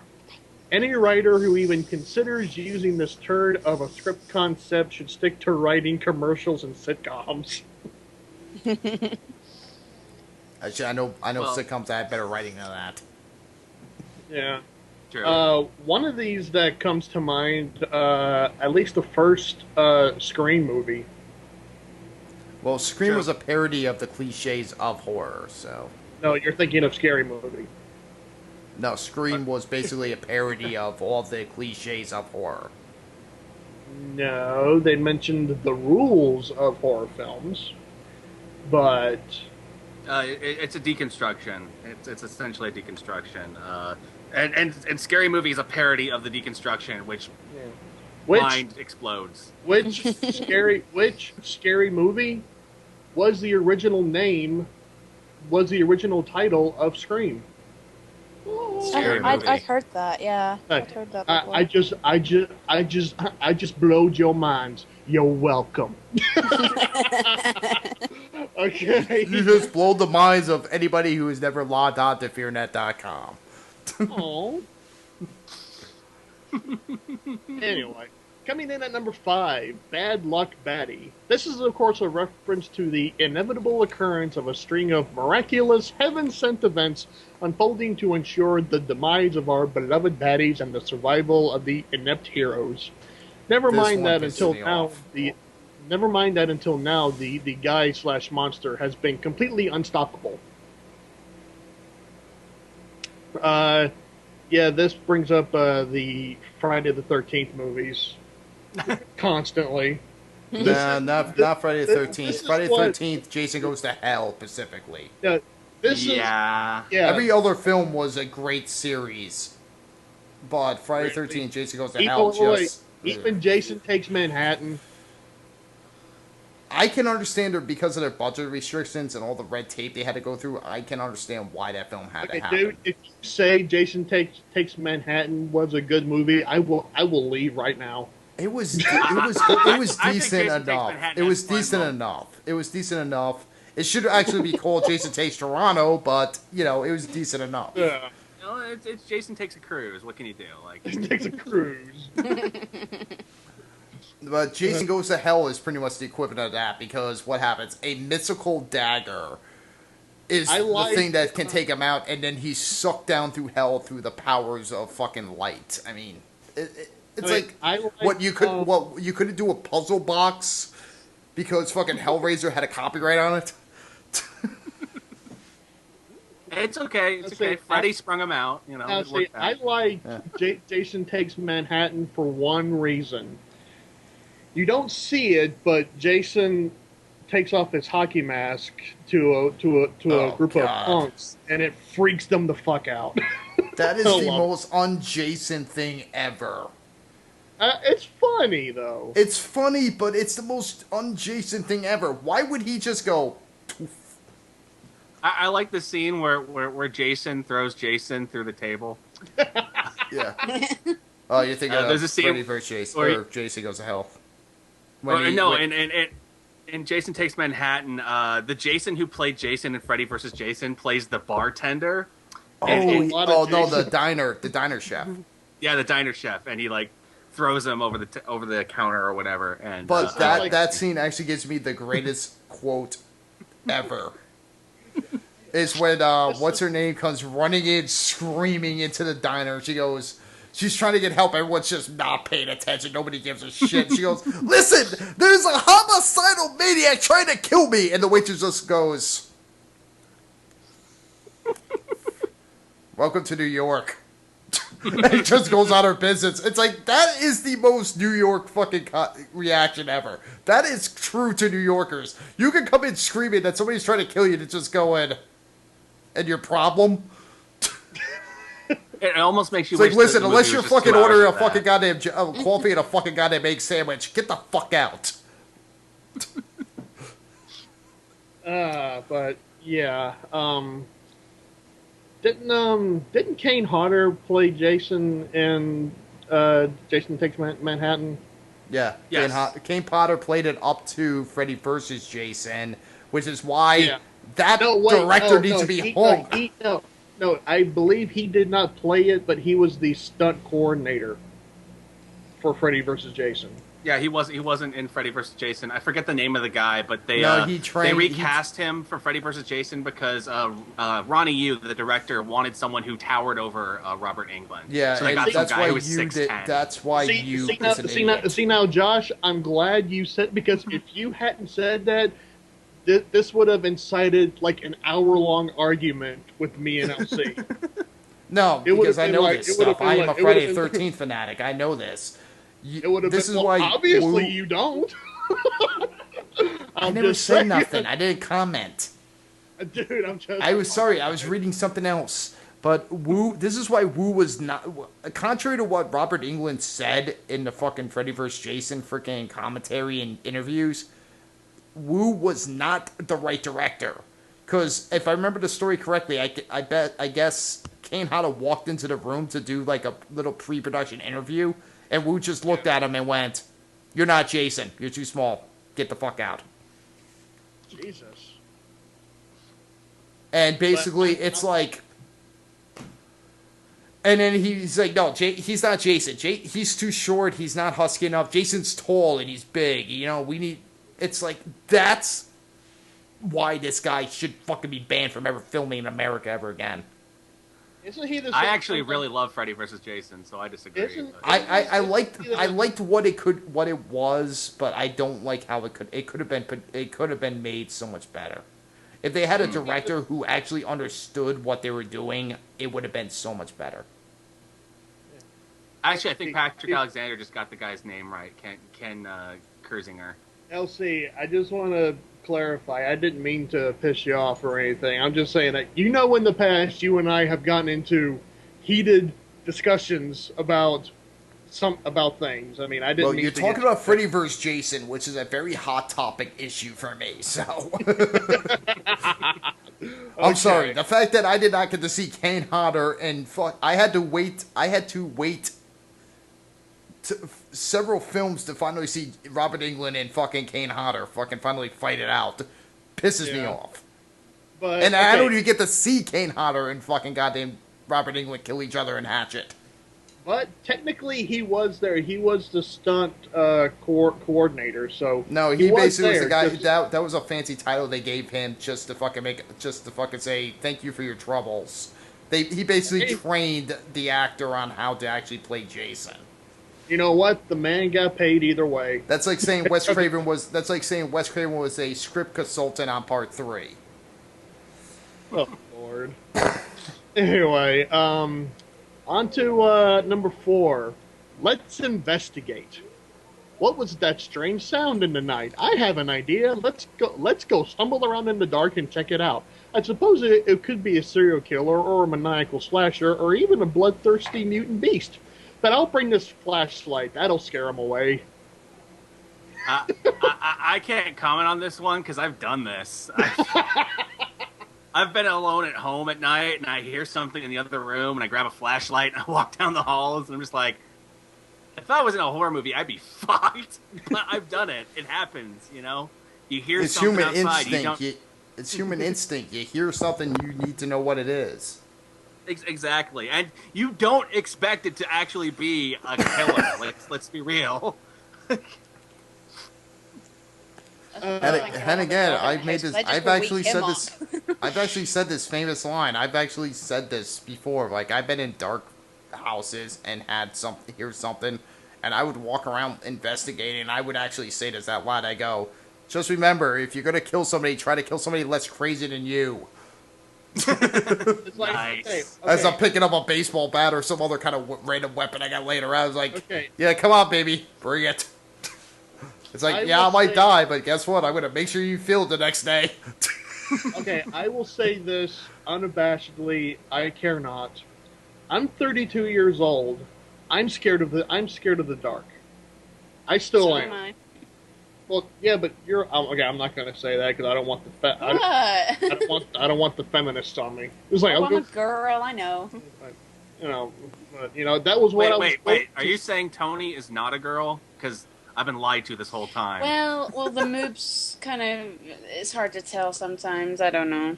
S1: Any writer who even considers using this turd of a script concept should stick to writing commercials and sitcoms.
S2: Actually, I know sitcoms that have better writing than that.
S1: Yeah.
S3: True.
S1: One of these that comes to mind, at least the first Scream movie.
S2: Well, Scream was a parody of the cliches of horror, so...
S1: No, you're thinking of Scary Movie.
S2: No, Scream was basically a parody of all the cliches of horror.
S1: No, they mentioned the rules of horror films, but...
S3: it's a deconstruction. It's essentially a deconstruction. And Scary Movie is a parody of the deconstruction, which mind explodes.
S1: Which scary movie was the original title of Scream?
S5: I've heard that. Yeah, I've heard that before.
S1: I just blowed your minds. You're welcome. Okay.
S2: You just blow the minds of anybody who has never logged on to fearnet.com.
S1: Oh. Anyway, coming in at number 5, Bad Luck Batty. This is, of course, a reference to the inevitable occurrence of a string of miraculous, heaven-sent events unfolding to ensure the demise of our beloved baddies and the survival of the inept heroes. Never mind that until now, the guy/monster has been completely unstoppable. Yeah, this brings up the Friday the 13th movies constantly.
S2: Nah, not Friday the 13th. Friday the 13th, Jason Goes to Hell specifically. Every other film was a great series, but Friday the 13th, Jason Goes to Hell just...
S1: Even Jason Takes Manhattan.
S2: I can understand it because of their budget restrictions and all the red tape they had to go through. I can understand why that film had to happen.
S1: Dude, if you say Jason Takes Manhattan was a good movie, I will leave right now.
S2: It was decent enough. It was decent enough. It should actually be called Jason Takes Toronto, but it was decent enough.
S1: Yeah.
S3: It's Jason Takes a Cruise. What can you do?
S1: He takes a cruise.
S2: But Jason Goes to Hell is pretty much the equivalent of that, because what happens? A mystical dagger is the thing that can take him out, and then he's sucked down through hell through the powers of fucking light. I mean, you couldn't do a puzzle box because fucking Hellraiser had a copyright on it.
S3: It's okay. It's
S1: Let's
S3: okay.
S1: see,
S3: Freddy sprung him out. You know,
S1: Now,
S3: it
S1: see,
S3: worked
S1: I
S3: out.
S1: like
S2: Yeah.
S1: Jason Takes Manhattan for one reason. You don't see it, but Jason takes off his hockey mask to a
S2: Oh
S1: group of
S2: God,
S1: punks, and it freaks them the fuck out.
S2: that
S1: I
S2: is the
S1: love it.
S2: most un-Jason thing ever.
S1: It's funny though.
S2: It's funny, but it's the most un-Jason thing ever. Why would he just go?
S3: I like the scene where Jason throws Jason through the table.
S2: Yeah. Oh, you're thinking
S3: There's a
S2: of
S3: scene
S2: Freddy vs. Jason,
S3: where
S2: or Jason Goes to Hell.
S3: no, in Jason Takes Manhattan, the Jason who played Jason in Freddy vs. Jason plays the bartender.
S1: And a lot of
S2: No, the
S1: Jason-
S2: diner chef.
S3: Yeah, the diner chef, and he like throws him over the counter or whatever. And
S2: But
S3: I
S1: like-
S2: that scene actually gives me the greatest quote ever. Is when what's her name comes running in, screaming into the diner. She goes, she's trying to get help. Everyone's just not paying attention. Nobody gives a shit. She goes, "Listen, there's a homicidal maniac trying to kill me," and the waitress just goes, "Welcome to New York." And just goes on her business. It's like, that is the most New York fucking reaction ever. That is true to New Yorkers. You can come in screaming that somebody's trying to kill you to just go in, and your problem?
S3: it almost makes you.
S2: It's like,
S3: wish
S2: listen,
S3: the movie
S2: unless
S3: was
S2: you're
S3: just
S2: fucking
S3: 2 hours
S2: ordering a
S3: of that.
S2: fucking goddamn coffee and a fucking goddamn egg sandwich, get the fuck out.
S1: But yeah, didn't Kane Hodder play Jason in Jason Takes Manhattan?
S2: Yeah,
S3: Yes.
S2: Kane Potter played it up to Freddy vs. Jason, which is why
S1: Yeah.
S2: that
S1: No, wait,
S2: director
S1: no,
S2: needs
S1: no,
S2: to be
S1: he-
S2: hung.
S1: no, I believe he did not play it, but he was the stunt coordinator for Freddy vs. Jason.
S3: Yeah, he wasn't in Freddy vs. Jason. I forget the name of the guy, but they
S2: No,
S3: they recast him for Freddy vs. Jason because Ronnie Yu, the director, wanted someone who towered over Robert Englund.
S2: Yeah,
S3: so they
S2: and
S3: got some
S2: that's
S3: guy
S2: why
S3: who was
S2: you
S3: 6'10".
S2: did. That's why you.
S1: See now, Josh, I'm glad you said, because if you hadn't said that, this would have incited like an hour-long argument with me and LC.
S2: No,
S1: It would've
S2: because I
S1: been
S2: know
S1: like-
S2: this
S1: it would've
S2: stuff.
S1: been
S2: I am
S1: like-
S2: a
S1: it would've
S2: Friday
S1: been-
S2: 13th fanatic. I know this.
S1: It would have
S2: This
S1: been.
S2: is
S1: Well,
S2: why
S1: obviously,
S2: Wu-
S1: you don't.
S2: I
S1: I'm
S2: never
S1: just
S2: said
S1: saying.
S2: nothing. I didn't comment.
S1: Dude, I'm just.
S2: I was sorry. I was reading something else. But Wu, this is why Wu was not. Contrary to what Robert Englund said in the fucking Freddy vs. Jason freaking commentary and interviews, Wu was not the right director. Because if I remember the story correctly, I guess Kane Hodder walked into the room to do like a little pre-production interview, and Wu just looked at him and went, "You're not Jason. You're too small. Get the fuck out."
S1: Jesus.
S2: And basically, it's like, and then he's like, "No, he's not Jason. He's too short. He's not husky enough. Jason's tall and he's big. You know, we need." It's like, that's why this guy should fucking be banned from ever filming in America ever again.
S1: Isn't he the?
S3: I
S1: same
S3: actually
S1: person-
S3: really love Freddy vs. Jason, so I disagree.
S1: Isn't-
S3: but-
S2: I liked what it was, but I don't like how it could have been made so much better. If they had a director who actually understood what they were doing, it would have been so much better.
S3: Actually, I think Patrick Alexander just got the guy's name right. Ken Kersinger.
S1: LC, I just want to clarify. I didn't mean to piss you off or anything. I'm just saying that in the past you and I have gotten into heated discussions about things. I mean, I didn't.
S2: Well,
S1: mean
S2: you're
S1: to
S2: talking
S1: get-
S2: about Freddy vs. Jason, which is a very hot topic issue for me. So I'm sorry. The fact that I did not get to see Kane Hodder and I had to wait several films to finally see Robert Englund and fucking Kane Hodder fucking finally fight it out. Pisses me
S1: Yeah.
S2: off.
S1: But,
S2: And I
S1: okay,
S2: don't even get to see Kane Hodder and fucking goddamn Robert Englund kill each other in Hatchet.
S1: But technically, he was there. He was the stunt coordinator. So
S2: No, he basically was
S1: there
S2: the guy.
S1: just-
S2: That was a fancy title they gave him just to fucking say thank you for your troubles. He basically
S1: Hey.
S2: trained the actor on how to actually play Jason.
S1: You know what? The man got paid either way.
S2: That's like saying Wes Craven was. That's like saying Wes Craven was a script consultant on Part 3.
S1: Oh Lord. Lord. Anyway, on to number 4. Let's investigate. What was that strange sound in the night? I have an idea. Let's go stumble around in the dark and check it out. I suppose it could be a serial killer or a maniacal slasher or even a bloodthirsty mutant beast. But I'll bring this flashlight. That'll scare him away.
S3: I can't comment on this one because I've done this. I've been alone at home at night and I hear something in the other room and I grab a flashlight and I walk down the halls and I'm just like, if I was in a horror movie, I'd be fucked. But I've done it. It happens, you know? You hear
S2: It's
S3: something
S2: human
S3: outside.
S2: instinct. It's human instinct. You hear something, you need to know what it is.
S3: Exactly. And you don't expect it to actually be a killer. Let's be real.
S2: And again, I've actually said this. I've actually said this famous line. I've actually said this before. Like, I've been in dark houses and had hear something, and I would walk around investigating, and I would actually say this out loud. I go, just remember, if you're gonna kill somebody, try to kill somebody less crazy than you.
S1: It's like,
S3: Nice.
S1: okay.
S2: As I'm picking up a baseball bat or some other kind of random weapon I got laying around, I was like,
S1: Okay.
S2: yeah, come on, baby, bring it. It's like, I might die, but guess what? I'm gonna make sure you feel it the next day.
S1: Okay, I will say this unabashedly. I care not. I'm 32 years old. I'm scared of the dark. I still
S5: So
S1: am.
S5: am I.
S1: Well, yeah, but you're okay. I'm not going to say that because I don't want the
S5: What?
S1: I don't want the feminists on me. It's like
S5: Oh, I'm a
S1: I'm
S5: girl, I know.
S1: that was what I was.
S3: Wait. Are you saying Tony is not a girl? Because I've been lied to this whole time.
S5: Well, the moobs kind of, it's hard to tell sometimes. I don't know.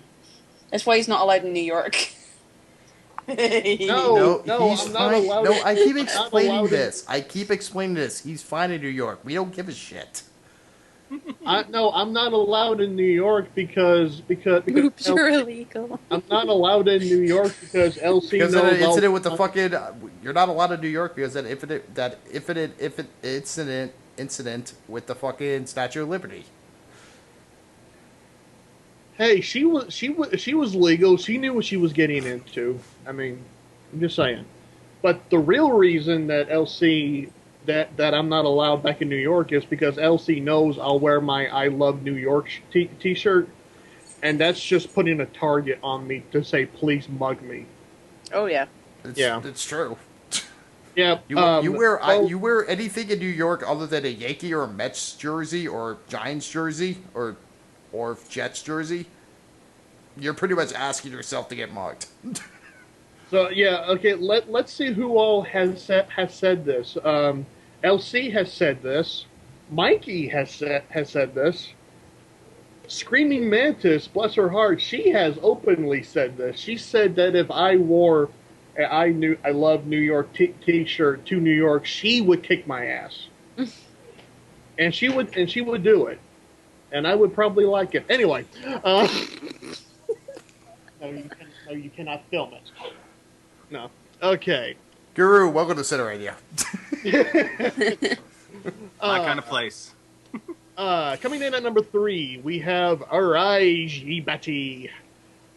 S5: That's why he's not allowed in New York.
S1: No,
S2: he's
S1: I'm not
S2: fine.
S1: allowed.
S2: No, I keep
S1: I'm not
S2: explaining
S1: allowed
S2: this. I keep explaining this. He's fine in New York. We don't give a shit.
S1: No, I'm not allowed in New York because
S5: Moobs are illegal.
S1: I'm not allowed in New York because LC
S2: Because
S1: knows
S2: of the incident
S1: I'll-
S2: with the fucking, you're not allowed in New York because that incident with the fucking Statue of Liberty.
S1: Hey, she was legal. She knew what she was getting into. I mean, I'm just saying. But the real reason that LC that I'm not allowed back in New York is because LC knows I'll wear my I Love New York t-shirt, and that's just putting a target on me to say please mug me.
S5: Oh, yeah.
S2: It's true.
S1: Yeah.
S2: You wear anything in New York other than a Yankee or a Mets jersey or Giants jersey or Jets jersey, you're pretty much asking yourself to get mugged.
S1: So yeah, okay. Let's see who all has said this. LC has said this. Mikey has said this. Screaming Mantis, bless her heart, she has openly said this. She said that if I wore I Love New York t-shirt to New York, she would kick my ass, and she would do it, and I would probably like it anyway. No, you cannot film it. No. Okay.
S2: Guru, welcome to Center Radio.
S3: My kind of place.
S1: Coming in at number 3, we have Arai Batty.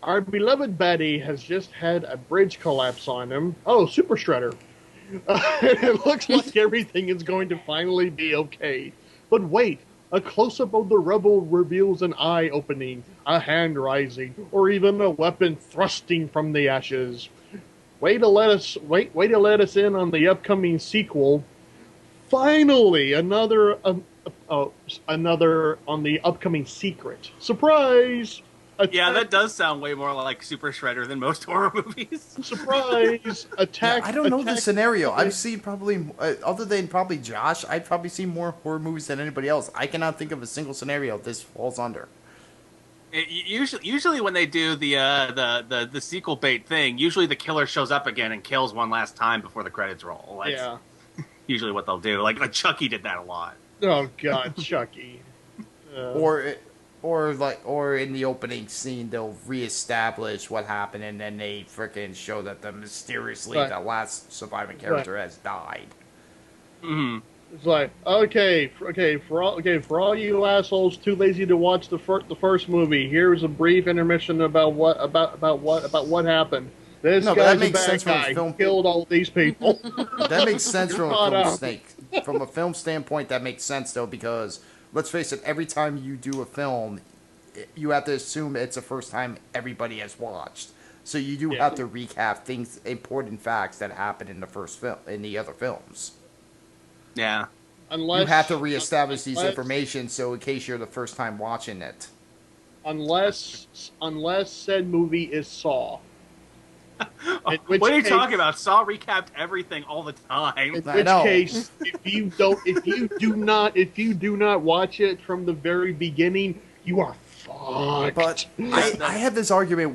S1: Our beloved Batty has just had a bridge collapse on him. Oh, Super Shredder. It looks like everything is going to finally be okay. But wait, a close-up of the rubble reveals an eye opening, a hand rising, or even a weapon thrusting from the ashes. Way to let us in on the upcoming sequel. Finally, another on the upcoming secret. Surprise!
S2: Yeah,
S3: that does sound way more like Super Shredder than most horror movies.
S1: Surprise! Attack!
S2: I don't know the
S1: attack-
S2: scenario. I've seen probably, other than probably Josh, I've probably seen more horror movies than anybody else. I cannot think of a single scenario this falls under.
S3: Usually when they do the sequel bait thing, usually the killer shows up again and kills one last time before the credits roll. That's
S1: Yeah.
S3: usually what they'll do. Like Chucky did that a lot.
S1: Oh God, Chucky.
S2: Or in the opening scene, they'll reestablish what happened, and then they freaking show that mysteriously
S1: Right.
S2: the last surviving character has died.
S3: Mm-hmm.
S1: It's like, for all you assholes too lazy to watch the first movie, here's a brief intermission about what happened. This
S2: No, but that
S1: guy's a
S2: makes
S1: bad
S2: sense from a
S1: guy. He
S2: film.
S1: killed all these people.
S2: That makes sense
S1: You're
S2: from a
S1: caught
S2: film
S1: up.
S2: snake. From a film standpoint, that makes sense though, because let's face it, every time you do a film, you have to assume it's the first time everybody has watched. So you do
S1: Yeah.
S2: have to recap things, important facts that happened in the first film, in the other films.
S3: Yeah.
S1: Unless
S2: You have to reestablish these
S1: unless-
S2: information, so in case you're the first time watching it.
S1: unless said movie is Saw. In which
S3: What are you
S1: case-
S3: talking about? Saw recapped everything all the time.
S1: In
S2: I
S1: which
S2: know.
S1: case, if you do not watch it from the very beginning, you are fucked.
S2: But I have this argument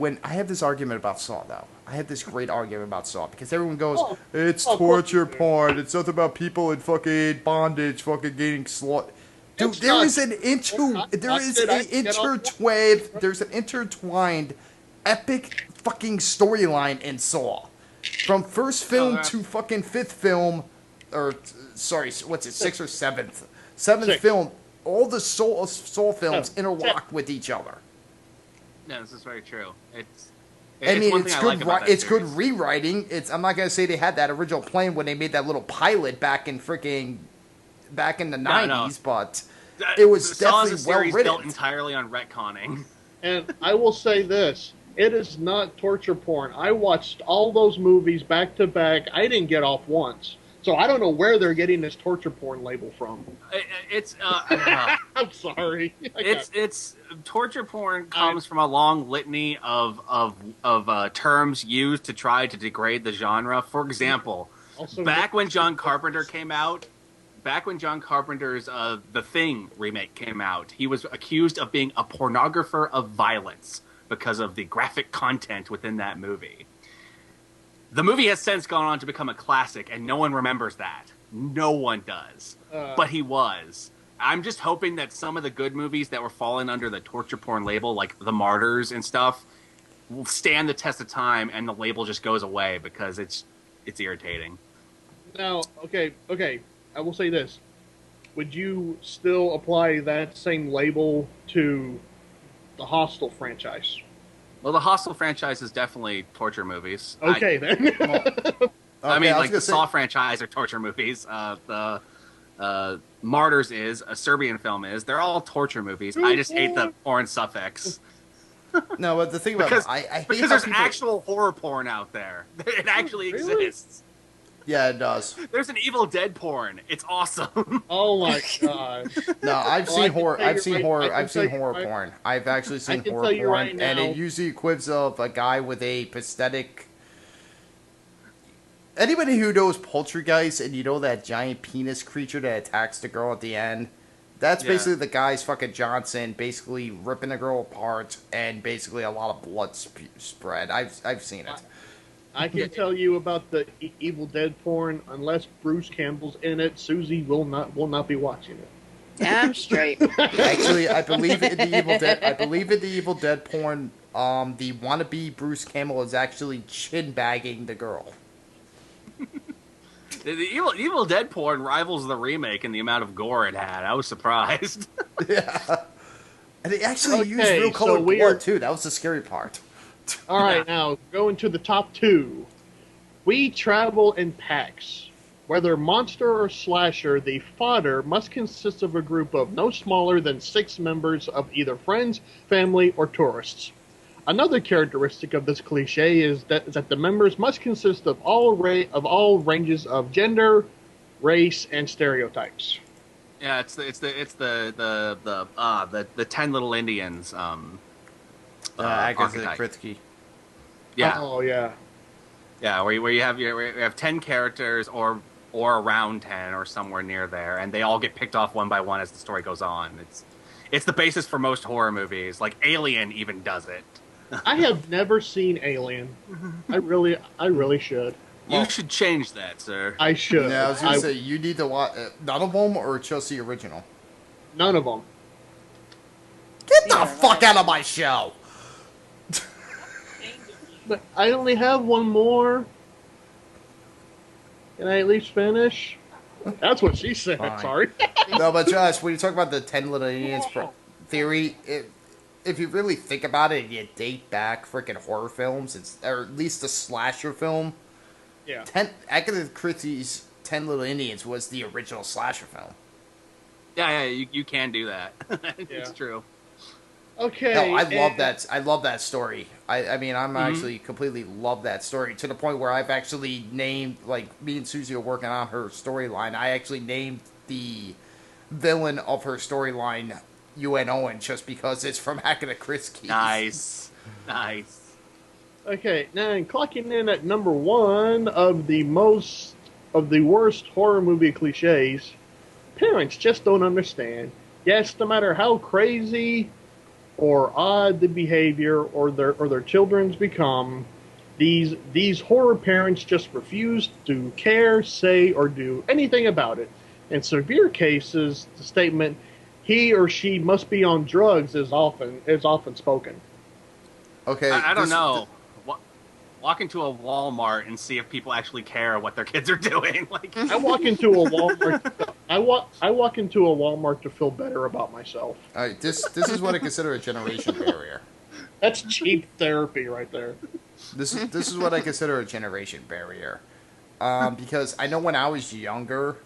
S2: about Saw though. I have this great argument about Saw because everyone goes, it's
S1: of course
S2: torture
S1: you do.
S2: porn. It's something about people in fucking bondage, fucking getting slaughtered. Dude,
S1: It's
S2: there
S1: not-
S2: is an intertwined, epic fucking storyline in Saw, from first film to fucking fifth film, or sorry, what's it, sixth or seventh
S1: Six.
S2: film. All the Saw films interlock with each other.
S3: No, this is very true. It's
S2: It's
S3: thing I
S2: good.
S3: like about that
S2: It's good
S3: series.
S2: rewriting. I'm not gonna say they had that original plan when they made that little pilot back in the
S3: No,
S2: '90s,
S3: no.
S2: but it was
S3: Saw is
S2: definitely
S3: a series
S2: well
S3: built
S2: written.
S3: entirely on retconning.
S1: And I will say this: it is not torture porn. I watched all those movies back to back. I didn't get off once, so I don't know where they're getting this torture porn label from.
S3: It's
S1: I'm sorry.
S3: it's torture porn comes from a long litany of terms used to try to degrade the genre. For example,
S1: Also,
S3: back when John Carpenter's The Thing remake came out, he was accused of being a pornographer of violence because of the graphic content within that movie. The movie has since gone on to become a classic, and no one remembers that. No one does. But he was. I'm just hoping that some of the good movies that were falling under the torture porn label, like The Martyrs and stuff, will stand the test of time, and the label just goes away because it's irritating.
S1: Now, okay. I will say this: would you still apply that same label to the Hostel franchise?
S3: Well, the Hostel franchise is definitely torture movies.
S1: Okay, then.
S3: I mean,
S2: was
S3: like
S2: gonna
S3: the
S2: say-
S3: Saw franchise are torture movies. The Martyrs is, a Serbian film is. They're all torture movies. I just hate the porn suffix.
S2: No, but the thing about
S3: Because,
S2: it, I hate
S3: because
S2: how
S3: there's
S2: people-
S3: actual horror porn out there. It actually
S1: Really?
S3: exists.
S2: Yeah, it does.
S3: There's an Evil Dead porn. It's awesome.
S1: Oh my god!
S2: No, I've
S1: Well, I
S2: seen
S1: can
S2: horror.
S1: tell you
S2: I've seen
S1: right-
S2: horror.
S1: I can
S2: I've seen
S1: tell you
S2: horror
S1: right-
S2: porn. I've actually seen
S1: can
S2: horror
S1: tell you
S2: porn,
S1: right
S2: and
S1: now-
S2: it usually equips of a guy with a prosthetic. Anybody who knows Poltergeist and you know that giant penis creature that attacks the girl at the end, that's
S3: Yeah.
S2: basically the guy's fucking Johnson, basically ripping the girl apart, and basically a lot of blood spread. I've seen it.
S1: I can tell you about the Evil Dead porn. Unless Bruce Campbell's in it, Susie will not be watching it.
S5: Damn straight.
S2: Actually, I believe in the Evil Dead. I believe in the Evil Dead porn. The wannabe Bruce Campbell is actually chin bagging the girl.
S3: The Evil Dead porn rivals the remake in the amount of gore it had. I was surprised.
S2: Yeah, and they actually used
S1: Okay,
S2: real
S1: so
S2: colored
S1: we
S2: blood
S1: are-
S2: too. That was the scary part.
S1: All right, now going to the top two. We travel in packs. Whether monster or slasher, the fodder must consist of a group of no smaller than 6 members of either friends, family, or tourists. Another characteristic of this cliche is that the members must consist of all ranges of gender, race, and stereotypes.
S3: Yeah, it's the 10 Little Indians.
S2: Agatha
S3: archetype.
S2: Kritsky.
S3: Yeah,
S1: Oh yeah.
S3: yeah, where you have 10 characters or around 10 or somewhere near there, and they all get picked off one by one as the story goes on. It's the basis for most horror movies. Like Alien even does it.
S1: I have never seen Alien. I really should.
S3: You should change that, sir.
S1: I should.
S2: Yeah, I was gonna say you need to watch none of them or just the original.
S1: None of them.
S2: Get the fuck out of my show!
S1: But I only have one more. Can I at least finish? That's what she said.
S2: Fine.
S1: Sorry.
S2: No, but Josh, when you talk about the 10 Little Indians theory, if you really think about it, and you date back freaking horror films, or at least a slasher film.
S1: Yeah.
S2: Agatha Christie's 10 Little Indians was the original slasher film.
S3: Yeah, you can do that. It's
S1: Yeah.
S3: true.
S1: Okay.
S2: No, I love that. I love that story. I mean, I'm actually completely love that story to the point where I've actually named, like, me and Susie are working on her storyline. I actually named the villain of her storyline UN Owen just because it's from Agatha Christie.
S3: Nice.
S1: Okay, now clocking in at number 1 of the worst horror movie cliches. Parents just don't understand. Yes, no matter how crazy or odd the behavior or their children's become, these horror parents just refuse to care, say, or do anything about it. In severe cases, the statement "he or she must be on drugs" is often spoken.
S2: Okay,
S3: I don't know. Walk into a Walmart and see if people actually care what their kids are doing. Like,
S1: I walk into a Walmart. I walk into a Walmart to feel better about myself.
S2: All right, this is what I consider a generation barrier.
S1: That's cheap therapy right there.
S2: This is what I consider a generation barrier. Because I know when I was younger,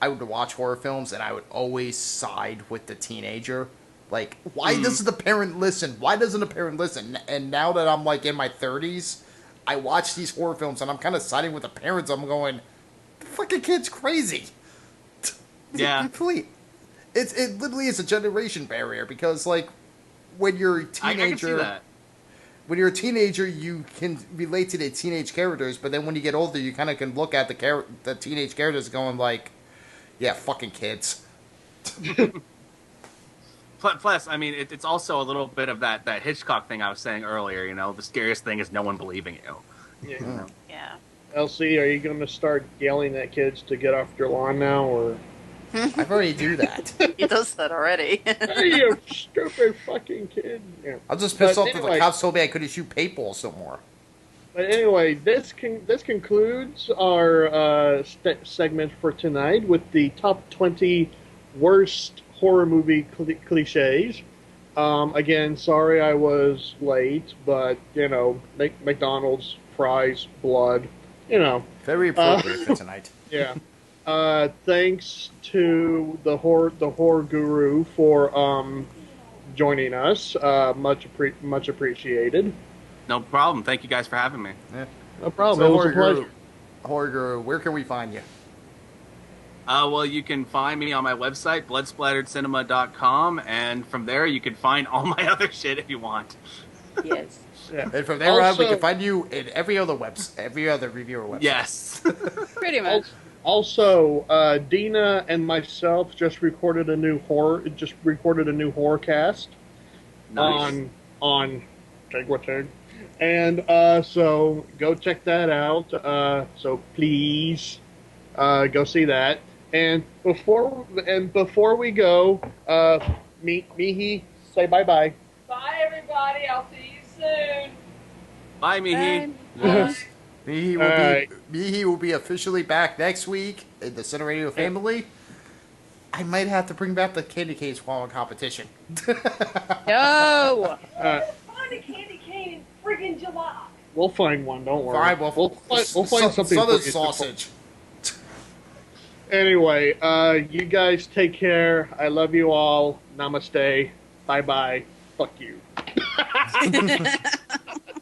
S2: I would watch horror films and I would always side with the teenager. Like, why doesn't the parent listen? Why doesn't the parent listen? And now that I'm like in my 30s, I watch these horror films and I'm kind of siding with the parents. I'm going, the fucking kid's crazy.
S3: yeah.
S2: Complete. It literally is a generation barrier because, like, when you're a teenager,
S3: I can see that.
S2: when you're a teenager, you can relate to the teenage characters, but then when you get older, you kind of can look at the teenage characters going like, yeah, fucking kids.
S3: Plus, I mean, it's also a little bit of that Hitchcock thing I was saying earlier. You know, the scariest thing is no one believing you.
S1: Yeah.
S5: Yeah.
S1: LC, are you going to start yelling at kids to get off your lawn now, or?
S2: I've already do that.
S5: He does that already.
S1: Hey, you stupid fucking kid! Yeah.
S2: I'm just pissed
S1: But
S2: off that the
S1: anyway-
S2: cops told me I couldn't shoot paintballs no more.
S1: But anyway, this concludes our segment for tonight with the top 20 worst horror movie cliches. Again, sorry I was late, but you know, McDonald's, fries, blood, you know.
S2: Very appropriate for tonight.
S1: Yeah. Thanks to the horror guru for joining us. Much appreciated.
S3: No problem. Thank you guys for having me.
S2: Yeah.
S1: No problem.
S2: So,
S1: It was a pleasure.
S2: Horror Guru, where can we find you?
S3: Well, you can find me on my website, bloodsplatteredcinema.com, and from there you can find all my other shit if you want.
S5: Yes.
S1: Yeah.
S2: And from there on, we
S1: Also-
S2: can find you in every other reviewer website.
S3: Yes.
S5: Pretty much.
S1: Also, Dina and myself just recorded a new horror cast
S3: Nice.
S1: on Tag What Tag. And so go check that out. So please go see that. And before we go, Mihi, say bye.
S4: Bye, everybody. I'll see you soon.
S3: Bye, Mihi.
S2: Yes. Mihi will
S1: Alright.
S2: Mihi will be officially back next week in the Center Radio family. I might have to bring back the candy cane swallowing competition.
S5: No.
S4: Find a candy cane in friggin' July.
S1: We'll find one. Don't worry.
S2: Fine,
S1: we'll find something.
S2: Southern
S1: for you.
S2: sausage.
S1: Anyway, you guys take care. I love you all. Namaste. Bye. Fuck you.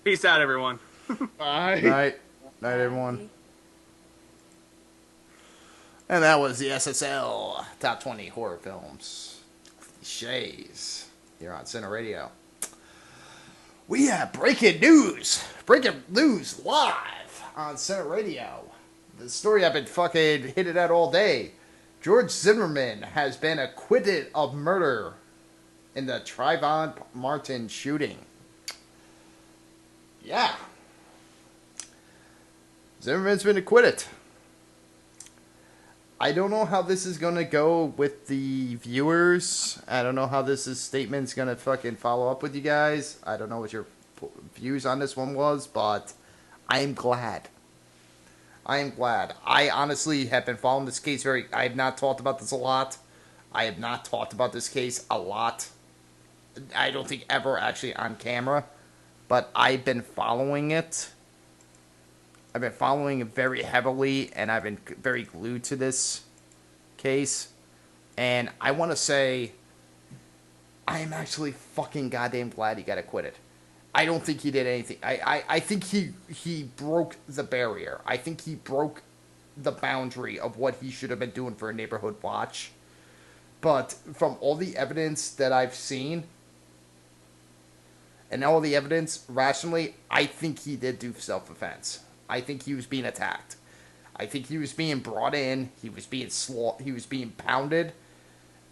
S3: Peace out, everyone.
S1: Bye.
S2: Night, everyone. And that was the SSL Top 20 Horror Films. Cliches here on Center Radio. We have breaking news live on Center Radio. The story I've been fucking hitting at all day. George Zimmerman has been acquitted of murder in the Trayvon Martin shooting. Yeah. Zimmerman's been acquitted. I don't know how this is going to go with the viewers. I don't know how statement's going to fucking follow up with you guys. I don't know what your views on this one was, but I'm glad. I am glad. I honestly have been following this case I have not talked about this a lot. I have not talked about this case a lot. I don't think ever actually on camera. But I've been following it. I've been following it very heavily, and I've been very glued to this case. And I want to say, I am actually fucking goddamn glad he got acquitted. I don't think he did anything. I think he broke the barrier. I think he broke the boundary of what he should have been doing for a neighborhood watch. But from all the evidence that I've seen, and all the evidence, rationally, I think he did do self-defense. I think he was being attacked. I think he was being brought in. He was being pounded,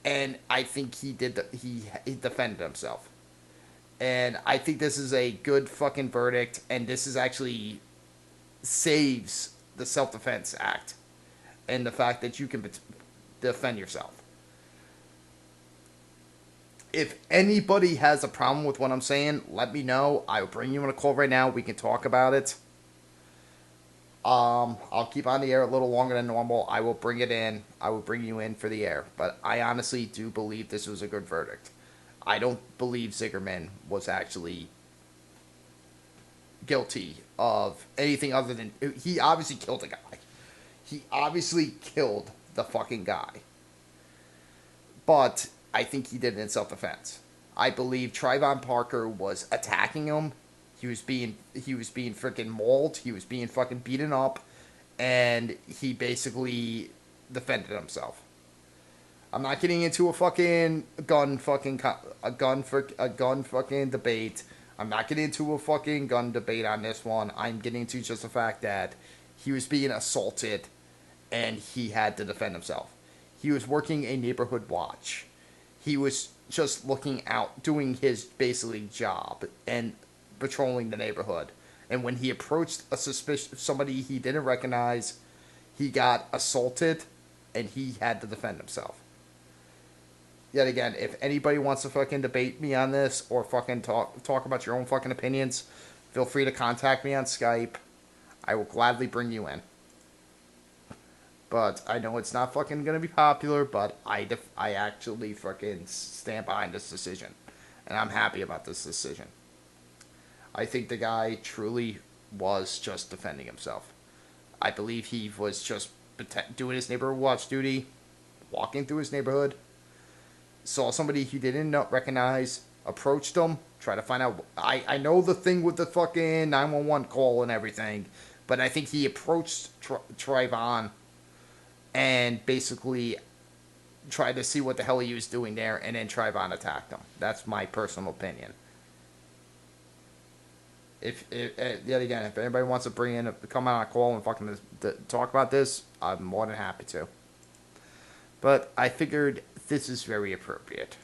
S2: and I think he defended himself. And I think this is a good fucking verdict, and this is actually saves the Self-Defense Act and the fact that you can defend yourself. If anybody has a problem with what I'm saying, let me know. I will bring you on a call right now. We can talk about it. I'll keep on the air a little longer than normal. I will bring it in. I will bring you in for the air. But I honestly do believe this was a good verdict. I don't believe Zimmerman was actually guilty of anything other than... He obviously killed a guy. He obviously killed the fucking guy. But I think he did it in self-defense. I believe Trayvon Parker was attacking him. He was being freaking mauled. He was being fucking beaten up. And he basically defended himself. I'm not getting into a fucking gun fucking debate. I'm not getting into a fucking gun debate on this one. I'm getting into just the fact that he was being assaulted and he had to defend himself. He was working a neighborhood watch. He was just looking out, doing his basically job and patrolling the neighborhood. And when he approached somebody he didn't recognize, he got assaulted and he had to defend himself. Yet again, if anybody wants to fucking debate me on this or fucking talk about your own fucking opinions, feel free to contact me on Skype. I will gladly bring you in. But I know it's not fucking gonna be popular, but I actually fucking stand behind this decision. And I'm happy about this decision. I think the guy truly was just defending himself. I believe he was just doing his neighborhood watch duty, walking through his neighborhood, saw somebody he didn't recognize, approached him, tried to find out. I know the thing with the fucking 911 call and everything, but I think he approached Trayvon and basically tried to see what the hell he was doing there, and then Trayvon attacked him. That's my personal opinion. Yet again, if anybody wants to come on a call and fucking talk about this, I'm more than happy to. But I figured this is very appropriate.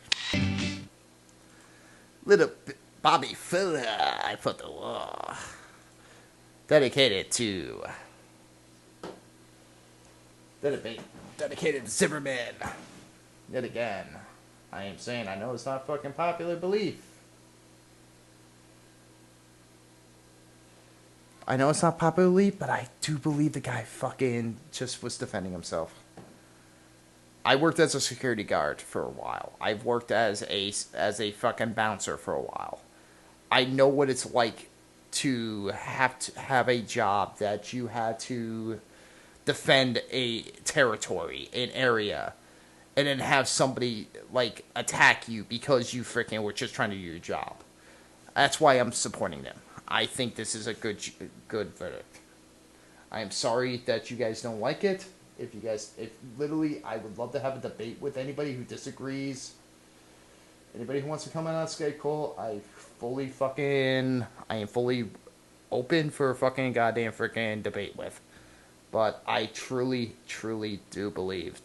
S2: Little Bobby Fuller, I put the wall. Dedicated to Zimmerman. Yet again, I am saying I know it's not fucking popular belief. I know it's not popular belief, but I do believe the guy fucking just was defending himself. I worked as a security guard for a while. I've worked as a fucking bouncer for a while. I know what it's like to have a job that you had to defend a territory, an area, and then have somebody like attack you because you freaking were just trying to do your job. That's why I'm supporting them. I think this is a good verdict. I am sorry that you guys don't like it. If literally, I would love to have a debate with anybody who disagrees. Anybody who wants to come on Skype call, I am fully open for a fucking goddamn freaking debate with. But I truly, truly do believe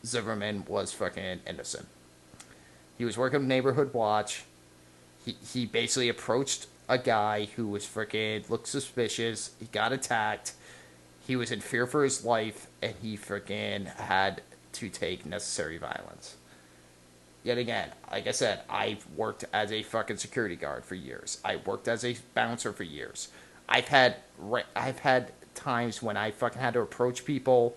S2: Zimmerman was fucking innocent. He was working neighborhood watch. He basically approached a guy who was freaking looked suspicious. He got attacked. He was in fear for his life, and he freaking had to take necessary violence. Yet again, like I said, I've worked as a fucking security guard for years. I worked as a bouncer for years. I've had times when I fucking had to approach people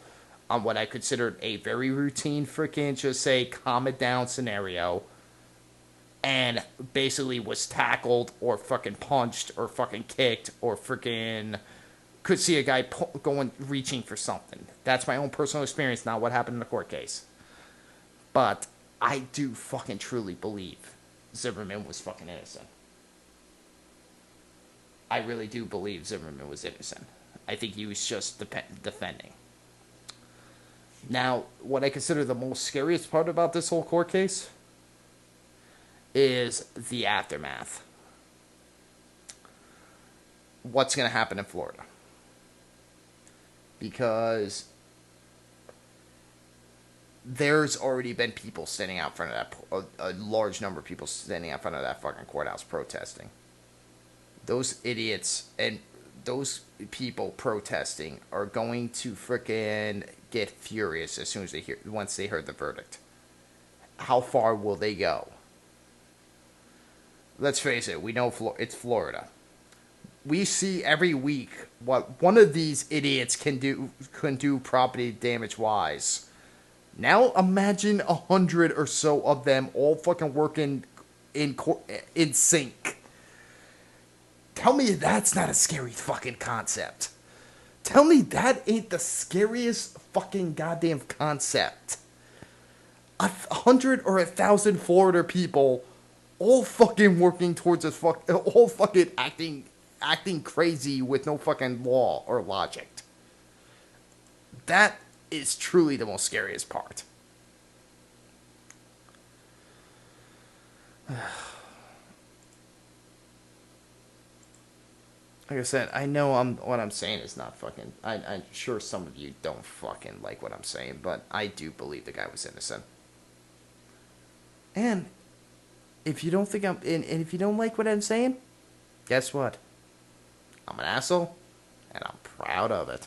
S2: on what I considered a very routine freaking just say calm it down scenario, and basically was tackled or fucking punched or fucking kicked or freaking could see a guy going reaching for something. That's my own personal experience, not what happened in the court case. But I do fucking truly believe Zimmerman was fucking innocent. I really do believe Zimmerman was innocent. I think he was just defending. Now, what I consider the most scariest part about this whole court case is the aftermath. What's going to happen in Florida? Because there's already been people standing out front of that, a large number of people standing out front of that fucking courthouse protesting. Those idiots and those people protesting are going to frickin' get furious as soon as once they heard the verdict. How far will they go? Let's face it, we know it's Florida. We see every week what one of these idiots can do property damage wise. Now imagine 100 or so of them all fucking working in sync. Tell me that's not a scary fucking concept. Tell me that ain't the scariest fucking goddamn concept. 100 or 1,000 Florida people all fucking working towards all fucking acting crazy with no fucking law or logic. That is truly the most scariest part. Like I said, I know what I'm saying is not fucking... I'm sure some of you don't fucking like what I'm saying, but I do believe the guy was innocent. And if you don't think and if you don't like what I'm saying, guess what? I'm an asshole, and I'm proud of it.